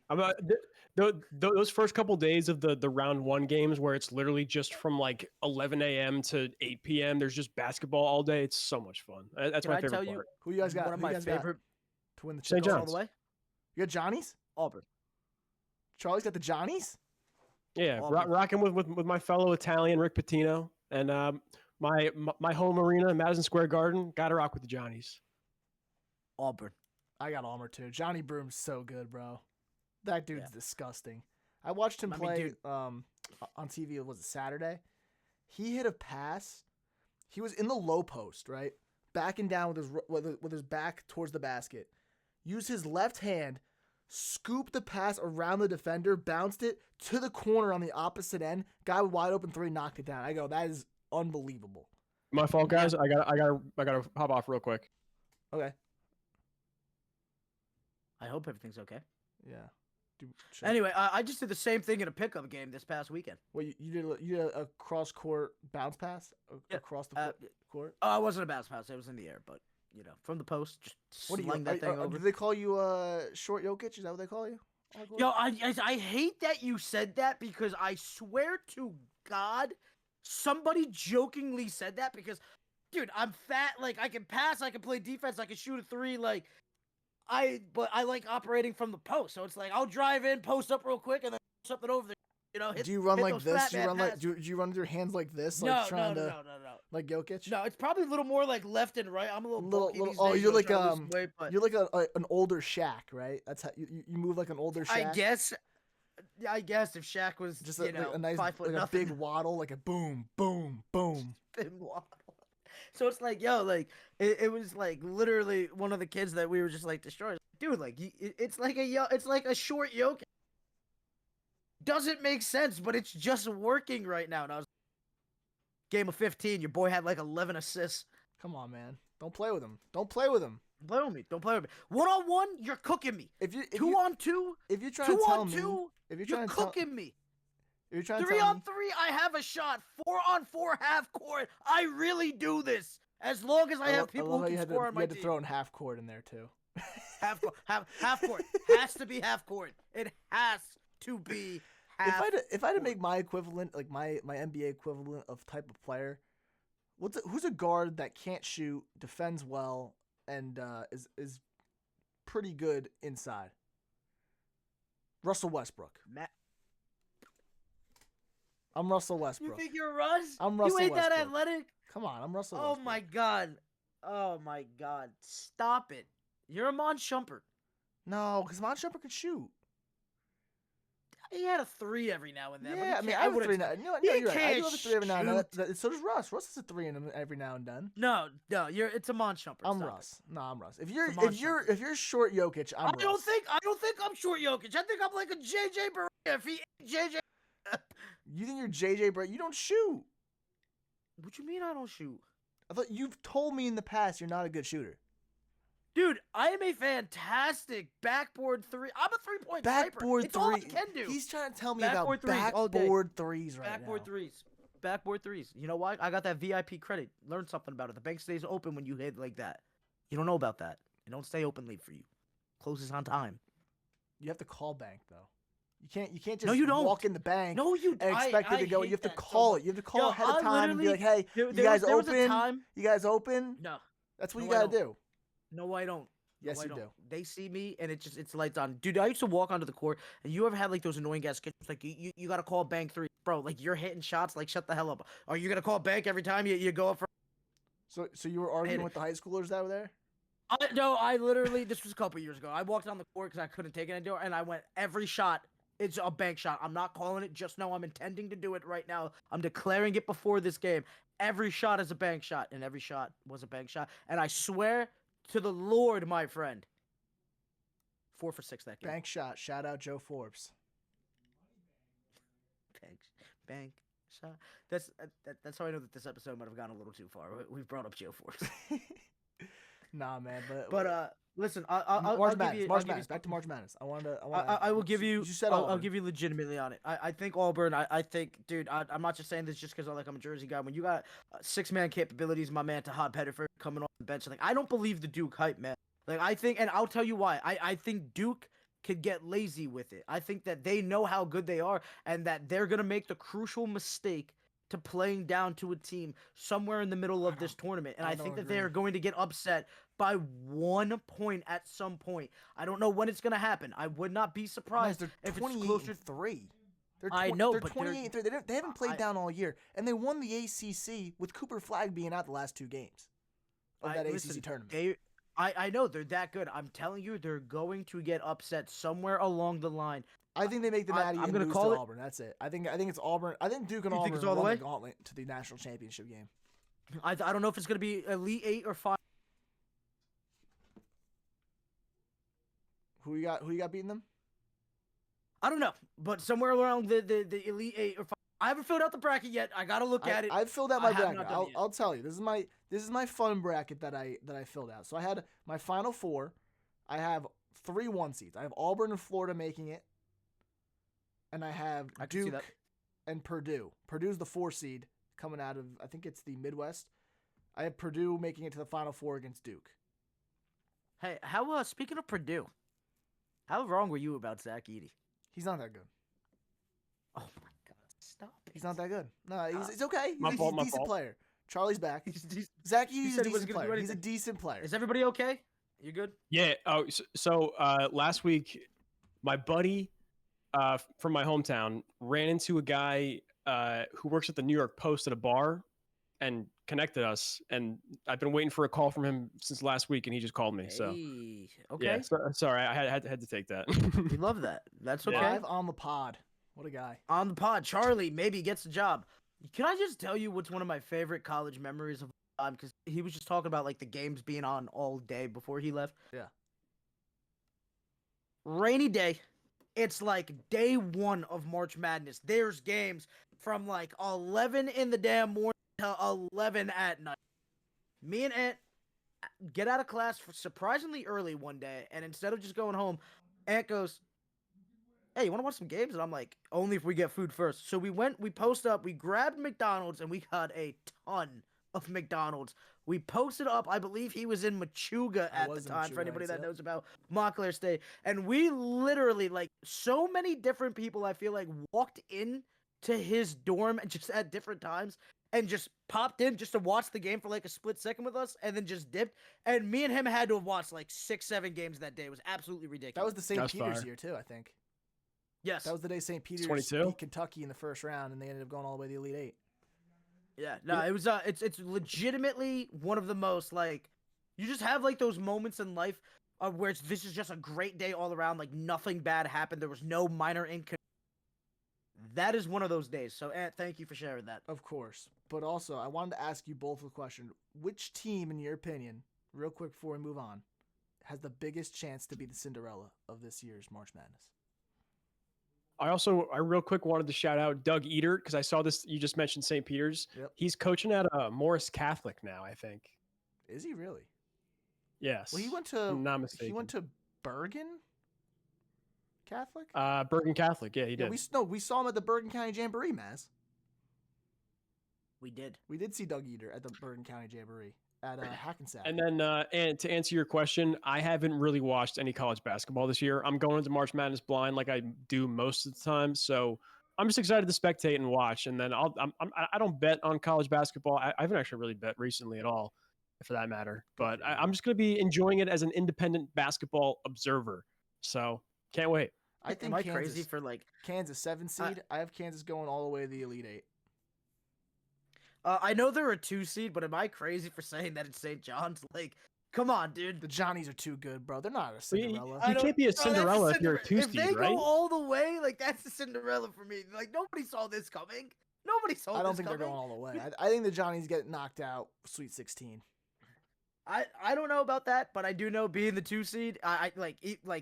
[SPEAKER 3] Those first couple days of the round one games where it's literally just from like 11 a.m. to 8 p.m. There's just basketball all day. It's so much fun. That's
[SPEAKER 2] Can
[SPEAKER 3] my
[SPEAKER 2] I
[SPEAKER 3] favorite
[SPEAKER 2] tell
[SPEAKER 3] part.
[SPEAKER 2] you
[SPEAKER 4] Who you guys got?
[SPEAKER 2] one of
[SPEAKER 4] Who you
[SPEAKER 2] my
[SPEAKER 4] guys got
[SPEAKER 2] favorite
[SPEAKER 4] to win the
[SPEAKER 3] St.
[SPEAKER 4] chip?
[SPEAKER 2] going all
[SPEAKER 3] John's.
[SPEAKER 2] the way?
[SPEAKER 4] You got Johnny's?
[SPEAKER 2] Auburn.
[SPEAKER 4] Charlie's got the Johnny's?
[SPEAKER 3] Yeah,
[SPEAKER 2] Auburn.
[SPEAKER 3] rocking with my fellow Italian Rick Pitino and my home arena, Madison Square Garden. Got to rock with the Johnnies.
[SPEAKER 2] Auburn.
[SPEAKER 4] I got Almer too. Johnny Broom's so good, bro. That dude's
[SPEAKER 2] Yeah.
[SPEAKER 4] disgusting. I watched him
[SPEAKER 2] I mean,
[SPEAKER 4] play
[SPEAKER 2] dude-
[SPEAKER 4] on TV. Was it Saturday? He hit a pass. He was in the low post, right, backing down with his back towards the basket. Used his left hand, scooped the pass around the defender, bounced it to the corner on the opposite end. Guy with wide open three, knocked it down. I go, that is unbelievable.
[SPEAKER 3] My fault, guys. I gotta hop off real quick.
[SPEAKER 4] Okay.
[SPEAKER 2] I hope everything's okay.
[SPEAKER 4] Yeah. Check.
[SPEAKER 2] Anyway, I just did the same thing in a pickup game this past weekend.
[SPEAKER 4] Well, you did a cross court bounce pass
[SPEAKER 2] Yeah,
[SPEAKER 4] across the court.
[SPEAKER 2] Oh, it wasn't a bounce pass. It was in the air, but from the post, just
[SPEAKER 4] What do you?
[SPEAKER 2] sling that thing over.
[SPEAKER 4] Do they call you short Jokic? Is that what they call you?
[SPEAKER 2] Yo, I hate that you said that because I swear to God, somebody jokingly said that because, dude, I'm fat. Like, I can pass, I can play defense, I can shoot a three. Like, but I like operating from the post. So it's like I'll drive in, post up real quick, and then something over there. Hit,
[SPEAKER 4] do you run
[SPEAKER 2] hit
[SPEAKER 4] like
[SPEAKER 2] those
[SPEAKER 4] this?
[SPEAKER 2] fat
[SPEAKER 4] Do you
[SPEAKER 2] man
[SPEAKER 4] run like
[SPEAKER 2] pass.
[SPEAKER 4] do you run with your hands like this? Like
[SPEAKER 2] No,
[SPEAKER 4] trying to
[SPEAKER 2] no.
[SPEAKER 4] like Jokic?
[SPEAKER 2] No, it's probably a little more like left and right. I'm a little bulky these
[SPEAKER 4] Oh,
[SPEAKER 2] days,
[SPEAKER 4] you're
[SPEAKER 2] so I'm
[SPEAKER 4] like
[SPEAKER 2] trying to lose some weight, but
[SPEAKER 4] you're like an older Shaq, right? That's how you move like an older Shaq.
[SPEAKER 2] I guess if Shaq was
[SPEAKER 4] Just
[SPEAKER 2] like
[SPEAKER 4] a nice
[SPEAKER 2] 5 foot
[SPEAKER 4] like a
[SPEAKER 2] nothing,
[SPEAKER 4] big waddle, like a boom, boom, boom.
[SPEAKER 2] thin waddle. So it's like, yo, like it was like literally one of the kids that we were just like destroying. Dude, like it's like a short yoke. Doesn't make sense, but it's just working right now. And I was game of 15. Your boy had like 11 assists.
[SPEAKER 4] Come on, man. Don't play with him. Don't play with him.
[SPEAKER 2] Don't play with me. 1-on-1, you're cooking me.
[SPEAKER 4] If you
[SPEAKER 2] 2-on-2,
[SPEAKER 4] if you're trying to tell me,
[SPEAKER 2] 2-on-2,
[SPEAKER 4] if you're
[SPEAKER 2] you're
[SPEAKER 4] trying to tell,
[SPEAKER 2] cooking me.
[SPEAKER 4] if you're trying to tell me,
[SPEAKER 2] 3-on-3, I have a shot. 4-on-4 half court. I really do this. As long as I have people who can score on my
[SPEAKER 4] you had to
[SPEAKER 2] team.
[SPEAKER 4] throw in half court in there too.
[SPEAKER 2] Half court. Has to be half court. It has to be half
[SPEAKER 4] If I had to make my equivalent, like my NBA equivalent of type of player, who's a guard that can't shoot, defends well, and is pretty good inside? Russell Westbrook. I'm Russell
[SPEAKER 2] You
[SPEAKER 4] Westbrook.
[SPEAKER 2] think you're Russ?
[SPEAKER 4] I'm Russell
[SPEAKER 2] You ain't that
[SPEAKER 4] Westbrook.
[SPEAKER 2] athletic?
[SPEAKER 4] Come on, I'm Russell
[SPEAKER 2] Oh
[SPEAKER 4] Westbrook.
[SPEAKER 2] my god. Oh my god. Stop it. You're a Mon Shumpert.
[SPEAKER 4] No, because Mon Shumpert could shoot.
[SPEAKER 2] He had a 3 every now and then.
[SPEAKER 4] Yeah, I
[SPEAKER 2] but
[SPEAKER 4] mean,
[SPEAKER 2] I
[SPEAKER 4] I have a
[SPEAKER 2] would've
[SPEAKER 4] 3 now. No,
[SPEAKER 2] He
[SPEAKER 4] you're right. I do
[SPEAKER 2] can't
[SPEAKER 4] have a 3 every now and then.
[SPEAKER 2] shoot.
[SPEAKER 4] So does Russ. Russ has a 3 in him every now and then.
[SPEAKER 2] No, it's a Mon Shumpert.
[SPEAKER 4] I'm
[SPEAKER 2] Stop
[SPEAKER 4] Russ. No, I'm Russ. If
[SPEAKER 2] Mon
[SPEAKER 4] if you're short Jokic, I'm
[SPEAKER 2] I
[SPEAKER 4] Russ.
[SPEAKER 2] don't think I'm short Jokic. I think I'm like a JJ Barea. If he ain't JJ.
[SPEAKER 4] You think you're JJ Brett? You don't shoot.
[SPEAKER 2] What you mean I don't shoot?
[SPEAKER 4] I thought you've told me in the past you're not a good shooter.
[SPEAKER 2] Dude, I am a fantastic backboard 3. I'm a 3-point sniper.
[SPEAKER 4] Backboard
[SPEAKER 2] It's all I
[SPEAKER 4] three.
[SPEAKER 2] can do.
[SPEAKER 4] He's trying to tell me
[SPEAKER 2] Backboard
[SPEAKER 4] about
[SPEAKER 2] threes all day.
[SPEAKER 4] backboard threes right
[SPEAKER 2] Backboard
[SPEAKER 4] now.
[SPEAKER 2] threes. Backboard threes. You know why? I got that VIP credit. Learn something about it. The bank stays open when you hit like that. You don't know about that. It don't stay open late for you. Closes on time.
[SPEAKER 4] You have to call bank though. You can't just
[SPEAKER 2] No, you don't.
[SPEAKER 4] walk in the bank
[SPEAKER 2] No, you
[SPEAKER 4] and expect it to go.
[SPEAKER 2] hate
[SPEAKER 4] You have to
[SPEAKER 2] that so
[SPEAKER 4] call
[SPEAKER 2] much.
[SPEAKER 4] it. You have to call
[SPEAKER 2] Yo,
[SPEAKER 4] ahead of
[SPEAKER 2] I
[SPEAKER 4] time and be like,
[SPEAKER 2] literally-
[SPEAKER 4] "Hey,
[SPEAKER 2] There
[SPEAKER 4] you guys
[SPEAKER 2] was a
[SPEAKER 4] open?
[SPEAKER 2] time.
[SPEAKER 4] You guys open?"
[SPEAKER 2] No.
[SPEAKER 4] That's what
[SPEAKER 2] No,
[SPEAKER 4] you
[SPEAKER 2] I
[SPEAKER 4] gotta do.
[SPEAKER 2] No, I don't.
[SPEAKER 4] Yes,
[SPEAKER 2] No, I
[SPEAKER 4] you
[SPEAKER 2] don't.
[SPEAKER 4] do.
[SPEAKER 2] They see me and it's lights on. Dude, I used to walk onto the court and you ever had like those annoying guys like you gotta call bank 3. Bro, like you're hitting shots, like shut the hell up. Are you gonna call bank every time you go up for
[SPEAKER 4] So you were arguing
[SPEAKER 2] it.
[SPEAKER 4] with the high schoolers that were there?
[SPEAKER 2] No, I literally this was a couple years ago. I walked on the court because I couldn't take it anymore, and I went every shot. It's a bank shot. I'm not calling it. Just know I'm intending to do it right now. I'm declaring it before this game. Every shot is a bank shot, and every shot was a bank shot. And I swear to the Lord, my friend, 4 for 6 that game.
[SPEAKER 4] Bank shot. Shout out Joe Forbes.
[SPEAKER 2] Bank shot. That's how I know that this episode might have gone a little too far. We've brought up Joe Forbes.
[SPEAKER 4] Nah, man,
[SPEAKER 2] But Listen,
[SPEAKER 4] March
[SPEAKER 2] I'll
[SPEAKER 4] Madness.
[SPEAKER 2] give you.
[SPEAKER 4] March Madness. Back to March Madness. I wanted to.
[SPEAKER 2] I will give you.
[SPEAKER 4] You said
[SPEAKER 2] I'll
[SPEAKER 4] Auburn.
[SPEAKER 2] give you legitimately on it. I think Auburn. I think, dude. I'm not just saying this just because I'm a Jersey guy. When you got 6-man capabilities, my man Tahad Pettiford coming off the bench, like I don't believe the Duke hype, man. Like I think, and I'll tell you why. I think Duke could get lazy with it. I think that they know how good they are, and that they're gonna make the crucial mistake to playing down to a team somewhere in the middle of this tournament. And I think that they are going to get upset by 1 point at some point. I don't know when it's going to happen. I would not be surprised
[SPEAKER 4] They're
[SPEAKER 2] if it's
[SPEAKER 4] 28
[SPEAKER 2] closer.
[SPEAKER 4] and 3.
[SPEAKER 2] I know,
[SPEAKER 4] they're
[SPEAKER 2] but
[SPEAKER 4] 28 and 3. They haven't played down all year, and they won the ACC with Cooper Flagg being out the last 2 games of that ACC tournament.
[SPEAKER 2] I know they're that good. I'm telling you, they're going to get upset somewhere along the line.
[SPEAKER 4] I think they make the Natty
[SPEAKER 2] I'm
[SPEAKER 4] and
[SPEAKER 2] gonna
[SPEAKER 4] lose
[SPEAKER 2] call
[SPEAKER 4] to
[SPEAKER 2] it.
[SPEAKER 4] Auburn. That's it. I think it's Auburn. I think Duke and
[SPEAKER 2] You think
[SPEAKER 4] Auburn
[SPEAKER 2] it's all the
[SPEAKER 4] won
[SPEAKER 2] way?
[SPEAKER 4] the gauntlet to the national championship game.
[SPEAKER 2] I don't know if it's going to be Elite 8 or 5.
[SPEAKER 4] Who you got beating them?
[SPEAKER 2] I don't know, but somewhere around the Elite 8 or 5. I haven't filled out the bracket yet. I got to look at it.
[SPEAKER 4] I've filled out
[SPEAKER 2] I
[SPEAKER 4] my
[SPEAKER 2] have
[SPEAKER 4] bracket.
[SPEAKER 2] not done it yet.
[SPEAKER 4] I'll tell you. This is my fun bracket that I filled out. So I had my final 4. I have 3 1 seeds. I have Auburn and Florida making it. And I have
[SPEAKER 2] I can see
[SPEAKER 4] Duke
[SPEAKER 2] that.
[SPEAKER 4] and Purdue. Purdue's the 4 seed coming out of, I think it's the Midwest. I have Purdue making it to the Final 4 against Duke.
[SPEAKER 2] Hey, how speaking of Purdue, how wrong were you about Zach Edey?
[SPEAKER 4] He's not that good.
[SPEAKER 2] Oh my God, stop it.
[SPEAKER 4] He's not that good. No, it's okay.
[SPEAKER 3] My
[SPEAKER 4] He's
[SPEAKER 3] fault,
[SPEAKER 4] a
[SPEAKER 3] my
[SPEAKER 4] decent
[SPEAKER 3] fault.
[SPEAKER 4] player. Charlie's back.
[SPEAKER 2] He's-
[SPEAKER 4] Zach Edey's a
[SPEAKER 2] said he wasn't
[SPEAKER 4] decent
[SPEAKER 2] gonna do
[SPEAKER 4] player. He's a
[SPEAKER 2] anything.
[SPEAKER 4] decent player.
[SPEAKER 2] Is everybody okay? You good?
[SPEAKER 3] Yeah. Oh, so last week, my buddy from my hometown ran into a guy who works at the New York Post at a bar and connected us. And I've been waiting for a call from him since last week, and he just called me. So
[SPEAKER 2] Hey, okay.
[SPEAKER 3] yeah, sorry, I had to take that.
[SPEAKER 2] We love that. That's okay.
[SPEAKER 4] Live on the pod. What a guy.
[SPEAKER 2] On the pod, Charlie maybe gets a job. Can I just tell you what's one of my favorite college memories of all time? Because he was just talking about like the games being on all day before he left.
[SPEAKER 4] Yeah.
[SPEAKER 2] Rainy day. It's like day 1 of March Madness. There's games from like 11 in the damn morning to 11 at night. Me and Ant get out of class surprisingly early one day, and instead of just going home, Ant goes, "Hey, you want to watch some games?" And I'm like, "Only if we get food first." So we post up, we grabbed McDonald's, and we got a ton of McDonald's. We posted up, I believe he was in Machuga at the time, for anybody that knows about Montclair State. And we literally, like, so many different people, I feel like, walked in to his dorm just at different times and just popped in just to watch the game for like a split second with us and then just dipped. And me and him had to have watched like 6-7 games that day. It was absolutely ridiculous.
[SPEAKER 4] That was the St.
[SPEAKER 3] That's
[SPEAKER 4] Peter's
[SPEAKER 3] fire.
[SPEAKER 4] year, too, I think.
[SPEAKER 2] Yes.
[SPEAKER 4] That was the day St. Peter's
[SPEAKER 3] 22?
[SPEAKER 4] beat Kentucky in the first round, and they ended up going all the way to the Elite 8.
[SPEAKER 2] Yeah, no, it was it's legitimately one of the most, like, you just have like those moments in life where this is just a great day all around, like nothing bad happened, there was no minor inconvenience. That is one of those days. So, Ant, thank you for sharing that.
[SPEAKER 4] Of course. But also, I wanted to ask you both a question. Which team, in your opinion, real quick before we move on, has the biggest chance to be the Cinderella of this year's March Madness?
[SPEAKER 3] I real quick wanted to shout out Doug Edert because I saw this. You just mentioned St. Peter's.
[SPEAKER 4] Yep.
[SPEAKER 3] He's coaching at Morris Catholic now, I think.
[SPEAKER 4] Is he really?
[SPEAKER 3] Yes.
[SPEAKER 4] Well, he went
[SPEAKER 3] if
[SPEAKER 4] to
[SPEAKER 3] I'm not mistaken.
[SPEAKER 4] he went to Bergen Catholic.
[SPEAKER 3] Bergen Catholic. Yeah, he
[SPEAKER 4] Yeah,
[SPEAKER 3] did.
[SPEAKER 4] we saw him at the Bergen County Jamboree, Maz.
[SPEAKER 2] We did.
[SPEAKER 4] We did see Doug Edert at the Bergen County Jamboree at Hackensack.
[SPEAKER 3] And then, and to answer your question, I haven't really watched any college basketball this year. I'm going into March Madness blind, like I do most of the time. So I'm just excited to spectate and watch. And then I don't bet on college basketball. I haven't actually really bet recently at all, for that matter. But I'm just going to be enjoying it as an independent basketball observer. So can't wait.
[SPEAKER 4] I think
[SPEAKER 2] Am I
[SPEAKER 4] Kansas,
[SPEAKER 2] crazy for like?
[SPEAKER 4] Kansas 7 seed. I have Kansas going all the way to the Elite 8.
[SPEAKER 2] I know they're a 2 seed, but am I crazy for saying that it's St. John's? Like, come on, dude.
[SPEAKER 4] The Johnnies are too good, bro. They're not a
[SPEAKER 3] You
[SPEAKER 4] Cinderella.
[SPEAKER 3] can't be a
[SPEAKER 2] Bro, that's
[SPEAKER 3] Cinderella if you're a
[SPEAKER 2] If
[SPEAKER 3] 2-seed,
[SPEAKER 2] they
[SPEAKER 3] right?
[SPEAKER 2] go all the way, like that's the Cinderella for me. Like nobody saw this coming. Nobody saw.
[SPEAKER 4] I don't
[SPEAKER 2] this
[SPEAKER 4] think
[SPEAKER 2] coming.
[SPEAKER 4] they're going all the way. I think the Johnnies get knocked out Sweet 16.
[SPEAKER 2] I don't know about that, but I do know being the 2 seed, I like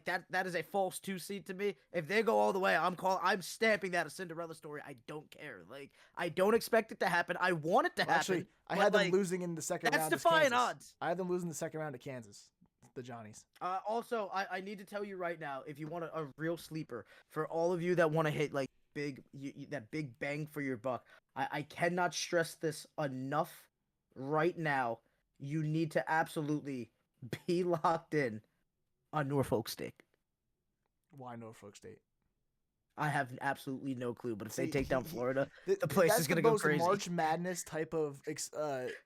[SPEAKER 2] that is a false 2 seed to me. If they go all the way, I'm stamping that a Cinderella story. I don't care. Like I don't expect it to happen. I want it to happen.
[SPEAKER 4] Actually, I
[SPEAKER 2] but,
[SPEAKER 4] had them
[SPEAKER 2] like,
[SPEAKER 4] losing in the second round.
[SPEAKER 2] That's
[SPEAKER 4] as
[SPEAKER 2] defying
[SPEAKER 4] Kansas.
[SPEAKER 2] odds.
[SPEAKER 4] I had them losing the second round to Kansas. the Johnnies.
[SPEAKER 2] Also, I need to tell you right now, if you want a real sleeper, for all of you that want to hit like that big bang for your buck, I cannot stress this enough. Right now, you need to absolutely be locked in on Norfolk State.
[SPEAKER 4] Why Norfolk State?
[SPEAKER 2] I have absolutely no clue, but if they
[SPEAKER 4] See,
[SPEAKER 2] take down Florida, the place
[SPEAKER 4] that's
[SPEAKER 2] is gonna
[SPEAKER 4] the
[SPEAKER 2] go
[SPEAKER 4] most
[SPEAKER 2] crazy.
[SPEAKER 4] March Madness type of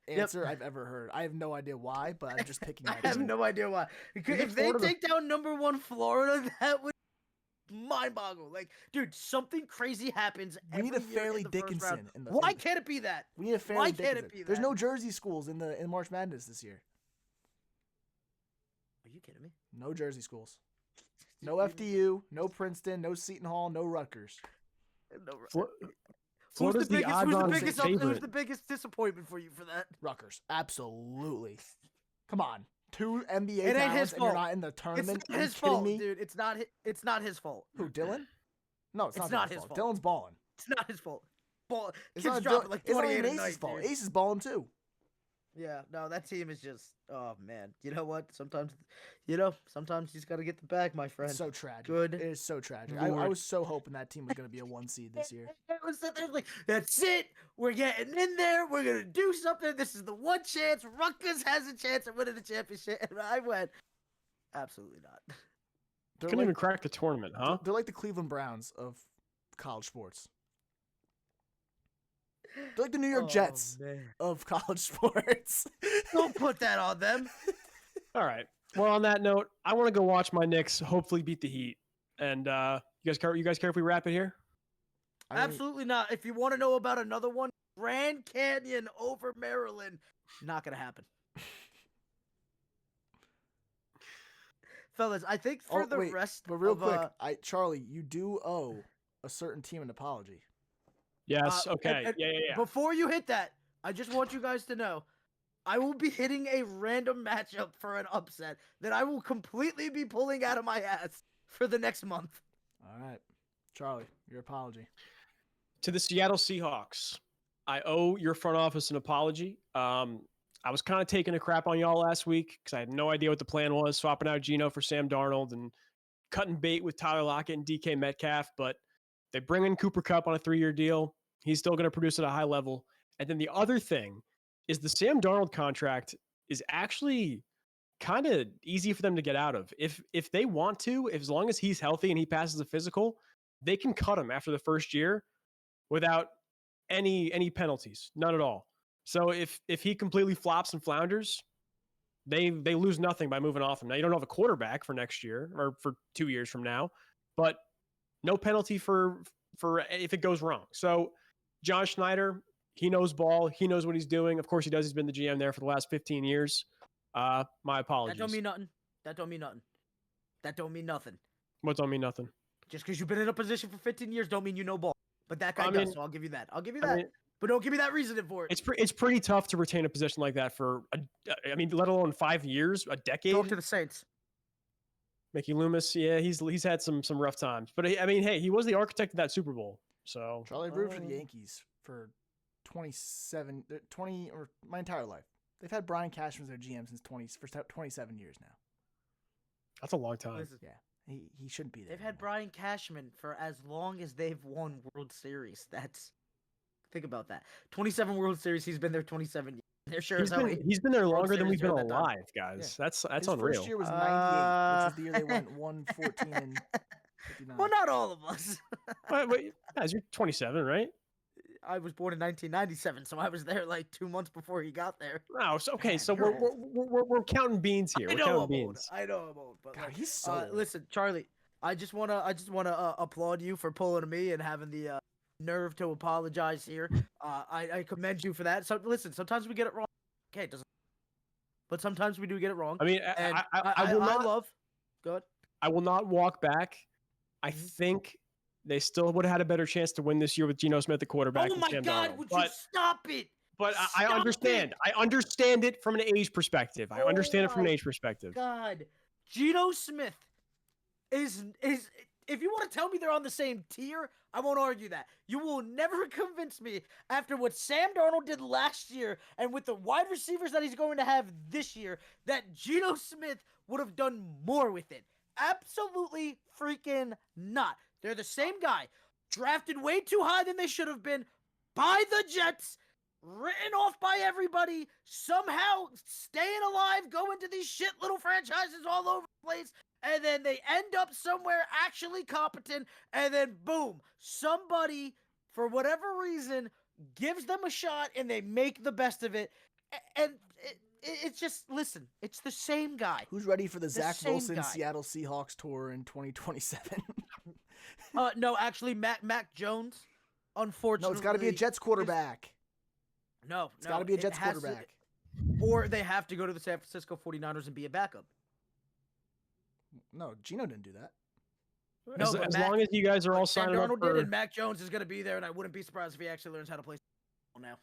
[SPEAKER 4] answer I've ever heard. I have no idea why, but I'm just picking.
[SPEAKER 2] I have no idea why. Because
[SPEAKER 3] Isn't
[SPEAKER 2] if they
[SPEAKER 3] Florida-
[SPEAKER 2] take down #1 Florida, that would mind boggle. Like, dude, something crazy happens.
[SPEAKER 4] We need a
[SPEAKER 2] every year
[SPEAKER 4] Fairleigh
[SPEAKER 2] in the first round.
[SPEAKER 4] Dickinson.
[SPEAKER 2] Why can't it be that?
[SPEAKER 4] We need a Fairleigh
[SPEAKER 2] Why can't
[SPEAKER 4] Dickinson.
[SPEAKER 2] it be
[SPEAKER 4] There's
[SPEAKER 2] that?
[SPEAKER 4] no Jersey schools in March Madness this year.
[SPEAKER 2] Are you kidding me?
[SPEAKER 4] No Jersey schools. No FDU, no Princeton, no Seton Hall, no Rutgers.
[SPEAKER 2] No,
[SPEAKER 3] Florida's the odds-on
[SPEAKER 2] who's
[SPEAKER 3] favorite.
[SPEAKER 2] the biggest disappointment for you for that?
[SPEAKER 4] Rutgers, absolutely. Come on, 2 NBA
[SPEAKER 2] It ain't his
[SPEAKER 4] talents and you're
[SPEAKER 2] fault.
[SPEAKER 4] not in the tournament.
[SPEAKER 2] It's not
[SPEAKER 4] Are you
[SPEAKER 2] his
[SPEAKER 4] kidding
[SPEAKER 2] fault,
[SPEAKER 4] me?
[SPEAKER 2] dude. It's not his fault.
[SPEAKER 4] Who, Dylan? No, it's
[SPEAKER 2] It's
[SPEAKER 4] not
[SPEAKER 2] not
[SPEAKER 4] Dylan's
[SPEAKER 2] his
[SPEAKER 4] fault.
[SPEAKER 2] fault.
[SPEAKER 4] Dylan's balling.
[SPEAKER 2] It's not his fault.
[SPEAKER 4] It's
[SPEAKER 2] Kids
[SPEAKER 4] not
[SPEAKER 2] dropping like
[SPEAKER 4] it's not
[SPEAKER 2] 28
[SPEAKER 4] even
[SPEAKER 2] a
[SPEAKER 4] Ace's
[SPEAKER 2] night,
[SPEAKER 4] fault.
[SPEAKER 2] dude.
[SPEAKER 4] Ace is balling too.
[SPEAKER 2] Yeah, no, that team is just, oh man. You know what? Sometimes you just got to get the bag, my friend.
[SPEAKER 4] It's so tragic.
[SPEAKER 2] Good
[SPEAKER 4] It is so tragic. I
[SPEAKER 2] Lord.
[SPEAKER 4] was so hoping that team was going to be a 1 seed this year.
[SPEAKER 2] It was there's like, that's it. We're getting in there. We're gonna do something. This is the one chance. Rutgers has a chance at winning the championship. And I went, absolutely not.
[SPEAKER 4] They're
[SPEAKER 3] Couldn't
[SPEAKER 4] like,
[SPEAKER 3] even crack the tournament, huh?
[SPEAKER 4] they're like the Cleveland Browns of college sports. They're like the New York Jets
[SPEAKER 2] man.
[SPEAKER 4] of college sports.
[SPEAKER 2] Don't put that on them.
[SPEAKER 3] All right. Well, on that note, I want to go watch my Knicks hopefully beat the Heat. And you guys care if we wrap it here?
[SPEAKER 4] I mean,
[SPEAKER 2] Absolutely not. If you want to know about another one, Grand Canyon over Maryland, not gonna happen. Fellas, I think for the rest
[SPEAKER 4] but real
[SPEAKER 2] of,
[SPEAKER 4] quick, Charlie, you do owe a certain team an apology.
[SPEAKER 3] Yes. Okay.
[SPEAKER 2] and
[SPEAKER 3] Yeah.
[SPEAKER 2] Before you hit that, I just want you guys to know, I will be hitting a random matchup for an upset that I will completely be pulling out of my ass for the next month.
[SPEAKER 4] All right, Charlie, your apology.
[SPEAKER 3] To the Seattle Seahawks, I owe your front office an apology. I was kind of taking a crap on y'all last week because I had no idea what the plan was, swapping out Geno for Sam Darnold and cutting bait with Tyler Lockett and DK Metcalf. But they bring in Cooper Kupp on a 3-year deal. He's still going to produce at a high level. And then the other thing is the Sam Darnold contract is actually kind of easy for them to get out of. If they want to, as long as he's healthy and he passes a physical, they can cut him after the first year without any penalties, none at all. So if he completely flops and flounders, they lose nothing by moving off him. Now you don't have a quarterback for next year or for 2 years from now, but no penalty for if it goes wrong. So John Schneider, he knows ball, he knows what he's doing. Of course he does. He's been the GM there for the last 15 years. My apologies.
[SPEAKER 2] That don't mean nothing. That don't mean nothing. That don't mean nothing.
[SPEAKER 3] What don't mean nothing?
[SPEAKER 2] Just because you've been in a position for 15 years don't mean you know ball. But that guy does, so I'll give you that. I'll give you that. But don't give me that reasoning for it.
[SPEAKER 3] It's pretty tough to retain a position like that for let alone 5 years, a decade.
[SPEAKER 2] Talk to the Saints.
[SPEAKER 3] Mickey Loomis, yeah, he's had some rough times, but I mean, hey, he was the architect of that Super Bowl. So
[SPEAKER 4] Charlie rooted for the Yankees for 20 or my entire life. They've had Brian Cashman as their GM since 27 years now.
[SPEAKER 3] that's a long time.
[SPEAKER 2] Listen,
[SPEAKER 4] Yeah, he shouldn't be there.
[SPEAKER 2] they've had
[SPEAKER 4] anymore.
[SPEAKER 2] Brian Cashman for as long as they've won World Series. Think about that. 27 World Series. He's been there 27 years. They're sure as hell.
[SPEAKER 3] He's been there longer than
[SPEAKER 2] Series
[SPEAKER 3] we've been
[SPEAKER 2] during that time.
[SPEAKER 3] alive, guys. That's
[SPEAKER 4] His
[SPEAKER 3] unreal.
[SPEAKER 4] first year was 98, which was the year they went 114 and 59.
[SPEAKER 2] Well, not all of us.
[SPEAKER 3] Wait, guys, you're 27, right?
[SPEAKER 2] I was born in 1997, so I was there like 2 months before he got there.
[SPEAKER 3] No, so, okay,
[SPEAKER 4] Man,
[SPEAKER 3] so
[SPEAKER 4] you're
[SPEAKER 3] we're counting beans here.
[SPEAKER 2] I
[SPEAKER 3] We're
[SPEAKER 2] know
[SPEAKER 3] counting
[SPEAKER 2] I'm old.
[SPEAKER 3] beans.
[SPEAKER 2] I know I'm old, but
[SPEAKER 4] God,
[SPEAKER 2] like,
[SPEAKER 4] he's so old.
[SPEAKER 2] listen, Charlie. I just wanna applaud you for pulling me and having the nerve to apologize here. I commend you for that. So listen, sometimes we get it wrong. Okay, it doesn't. But sometimes we do get it wrong.
[SPEAKER 3] I mean,
[SPEAKER 2] And
[SPEAKER 3] I will not.
[SPEAKER 2] love. Good.
[SPEAKER 3] I will not walk back. I
[SPEAKER 2] Mhm.
[SPEAKER 3] think they still would have had a better chance to win this year with Geno Smith, the quarterback.
[SPEAKER 2] Oh
[SPEAKER 3] and
[SPEAKER 2] my
[SPEAKER 3] Sam
[SPEAKER 2] God!
[SPEAKER 3] Darnold.
[SPEAKER 2] Would you stop it?
[SPEAKER 3] But I
[SPEAKER 2] Stop
[SPEAKER 3] understand.
[SPEAKER 2] it!
[SPEAKER 3] I understand it from an age perspective. I
[SPEAKER 2] Oh
[SPEAKER 3] understand it from an
[SPEAKER 2] my
[SPEAKER 3] age perspective.
[SPEAKER 2] God, Geno Smith is if you want to tell me they're on the same tier, I won't argue that. You will never convince me after what Sam Darnold did last year and with the wide receivers that he's going to have this year that Geno Smith would have done more with it. Absolutely freaking not. They're the same guy. Drafted way too high than they should have been by the Jets. Written off by everybody. Somehow staying alive, going to these shit little franchises all over the place. And then they end up somewhere actually competent. And then boom, somebody, for whatever reason, gives them a shot and they make the best of it. And it's just, listen, it's the same guy.
[SPEAKER 4] Who's ready for the Zach Wilson
[SPEAKER 2] guy.
[SPEAKER 4] Seattle Seahawks tour in 2027?
[SPEAKER 2] No, actually, Mac Jones, unfortunately.
[SPEAKER 4] No, it's got to be a Jets quarterback.
[SPEAKER 2] No,
[SPEAKER 4] it's got to be a Jets quarterback.
[SPEAKER 2] Or they have to go to the San Francisco 49ers and be a backup.
[SPEAKER 4] No, Geno didn't do that.
[SPEAKER 2] No,
[SPEAKER 3] as long as you guys are all signing up for...
[SPEAKER 2] and Mac Jones is going to be there, and I wouldn't be surprised if he actually learns how to play now.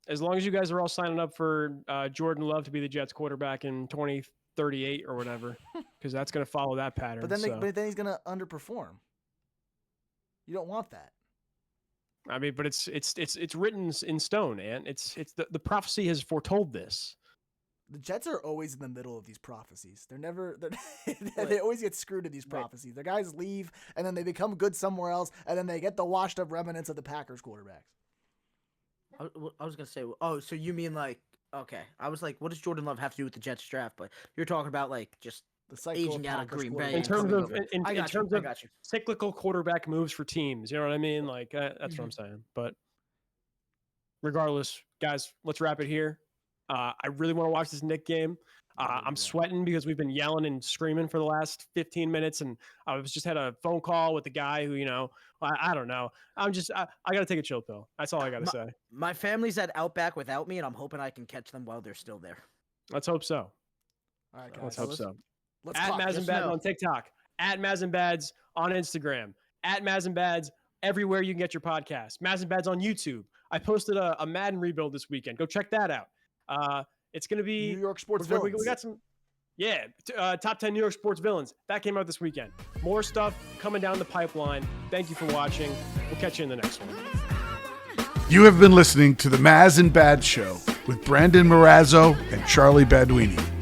[SPEAKER 3] As long as you guys are all signing up for Jordan Love to be the Jets quarterback in 2038 or whatever, because that's going to follow that pattern.
[SPEAKER 4] But then he's going to underperform. You don't want that.
[SPEAKER 3] I mean, but it's written in stone, and it's the prophecy has foretold this.
[SPEAKER 4] The Jets are always in the middle of these prophecies. They always get screwed in these prophecies. The guys leave, and then they become good somewhere else, and then they get the washed up remnants of the Packers quarterbacks.
[SPEAKER 2] I was gonna say, oh, so you mean like, okay? I was like, what does Jordan Love have to do with the Jets draft? But you're talking about like just
[SPEAKER 4] the cycle
[SPEAKER 2] aging out of Green Bay.
[SPEAKER 3] In terms of
[SPEAKER 2] I got you.
[SPEAKER 3] cyclical quarterback moves for teams, you know what I mean? Like that's what I'm saying. But regardless, guys, let's wrap it here. I really want to watch this Knick game. I'm sweating because we've been yelling and screaming for the last 15 minutes, and I just had a phone call with the guy who, I don't know. I got to take a chill pill. That's all I got to say.
[SPEAKER 2] My family's at Outback without me, and I'm hoping I can catch them while they're still there.
[SPEAKER 3] Let's hope so.
[SPEAKER 4] All right, guys.
[SPEAKER 3] Let's hope so.
[SPEAKER 4] At
[SPEAKER 3] Mazz and Bads on TikTok. At Mazz and Bads on Instagram. At Mazz and Bads everywhere you can get your podcast. Mazz and Bads on YouTube. I posted a Madden rebuild this weekend. Go check that out. It's going to be
[SPEAKER 4] New York sports villains.
[SPEAKER 3] We got some, top 10 New York sports villains. That came out this weekend. More stuff coming down the pipeline. Thank you for watching. We'll catch you in the next one.
[SPEAKER 1] You have been listening to the Mazz and Bad Show with Brandon Marrazzo and Charlie Baduini.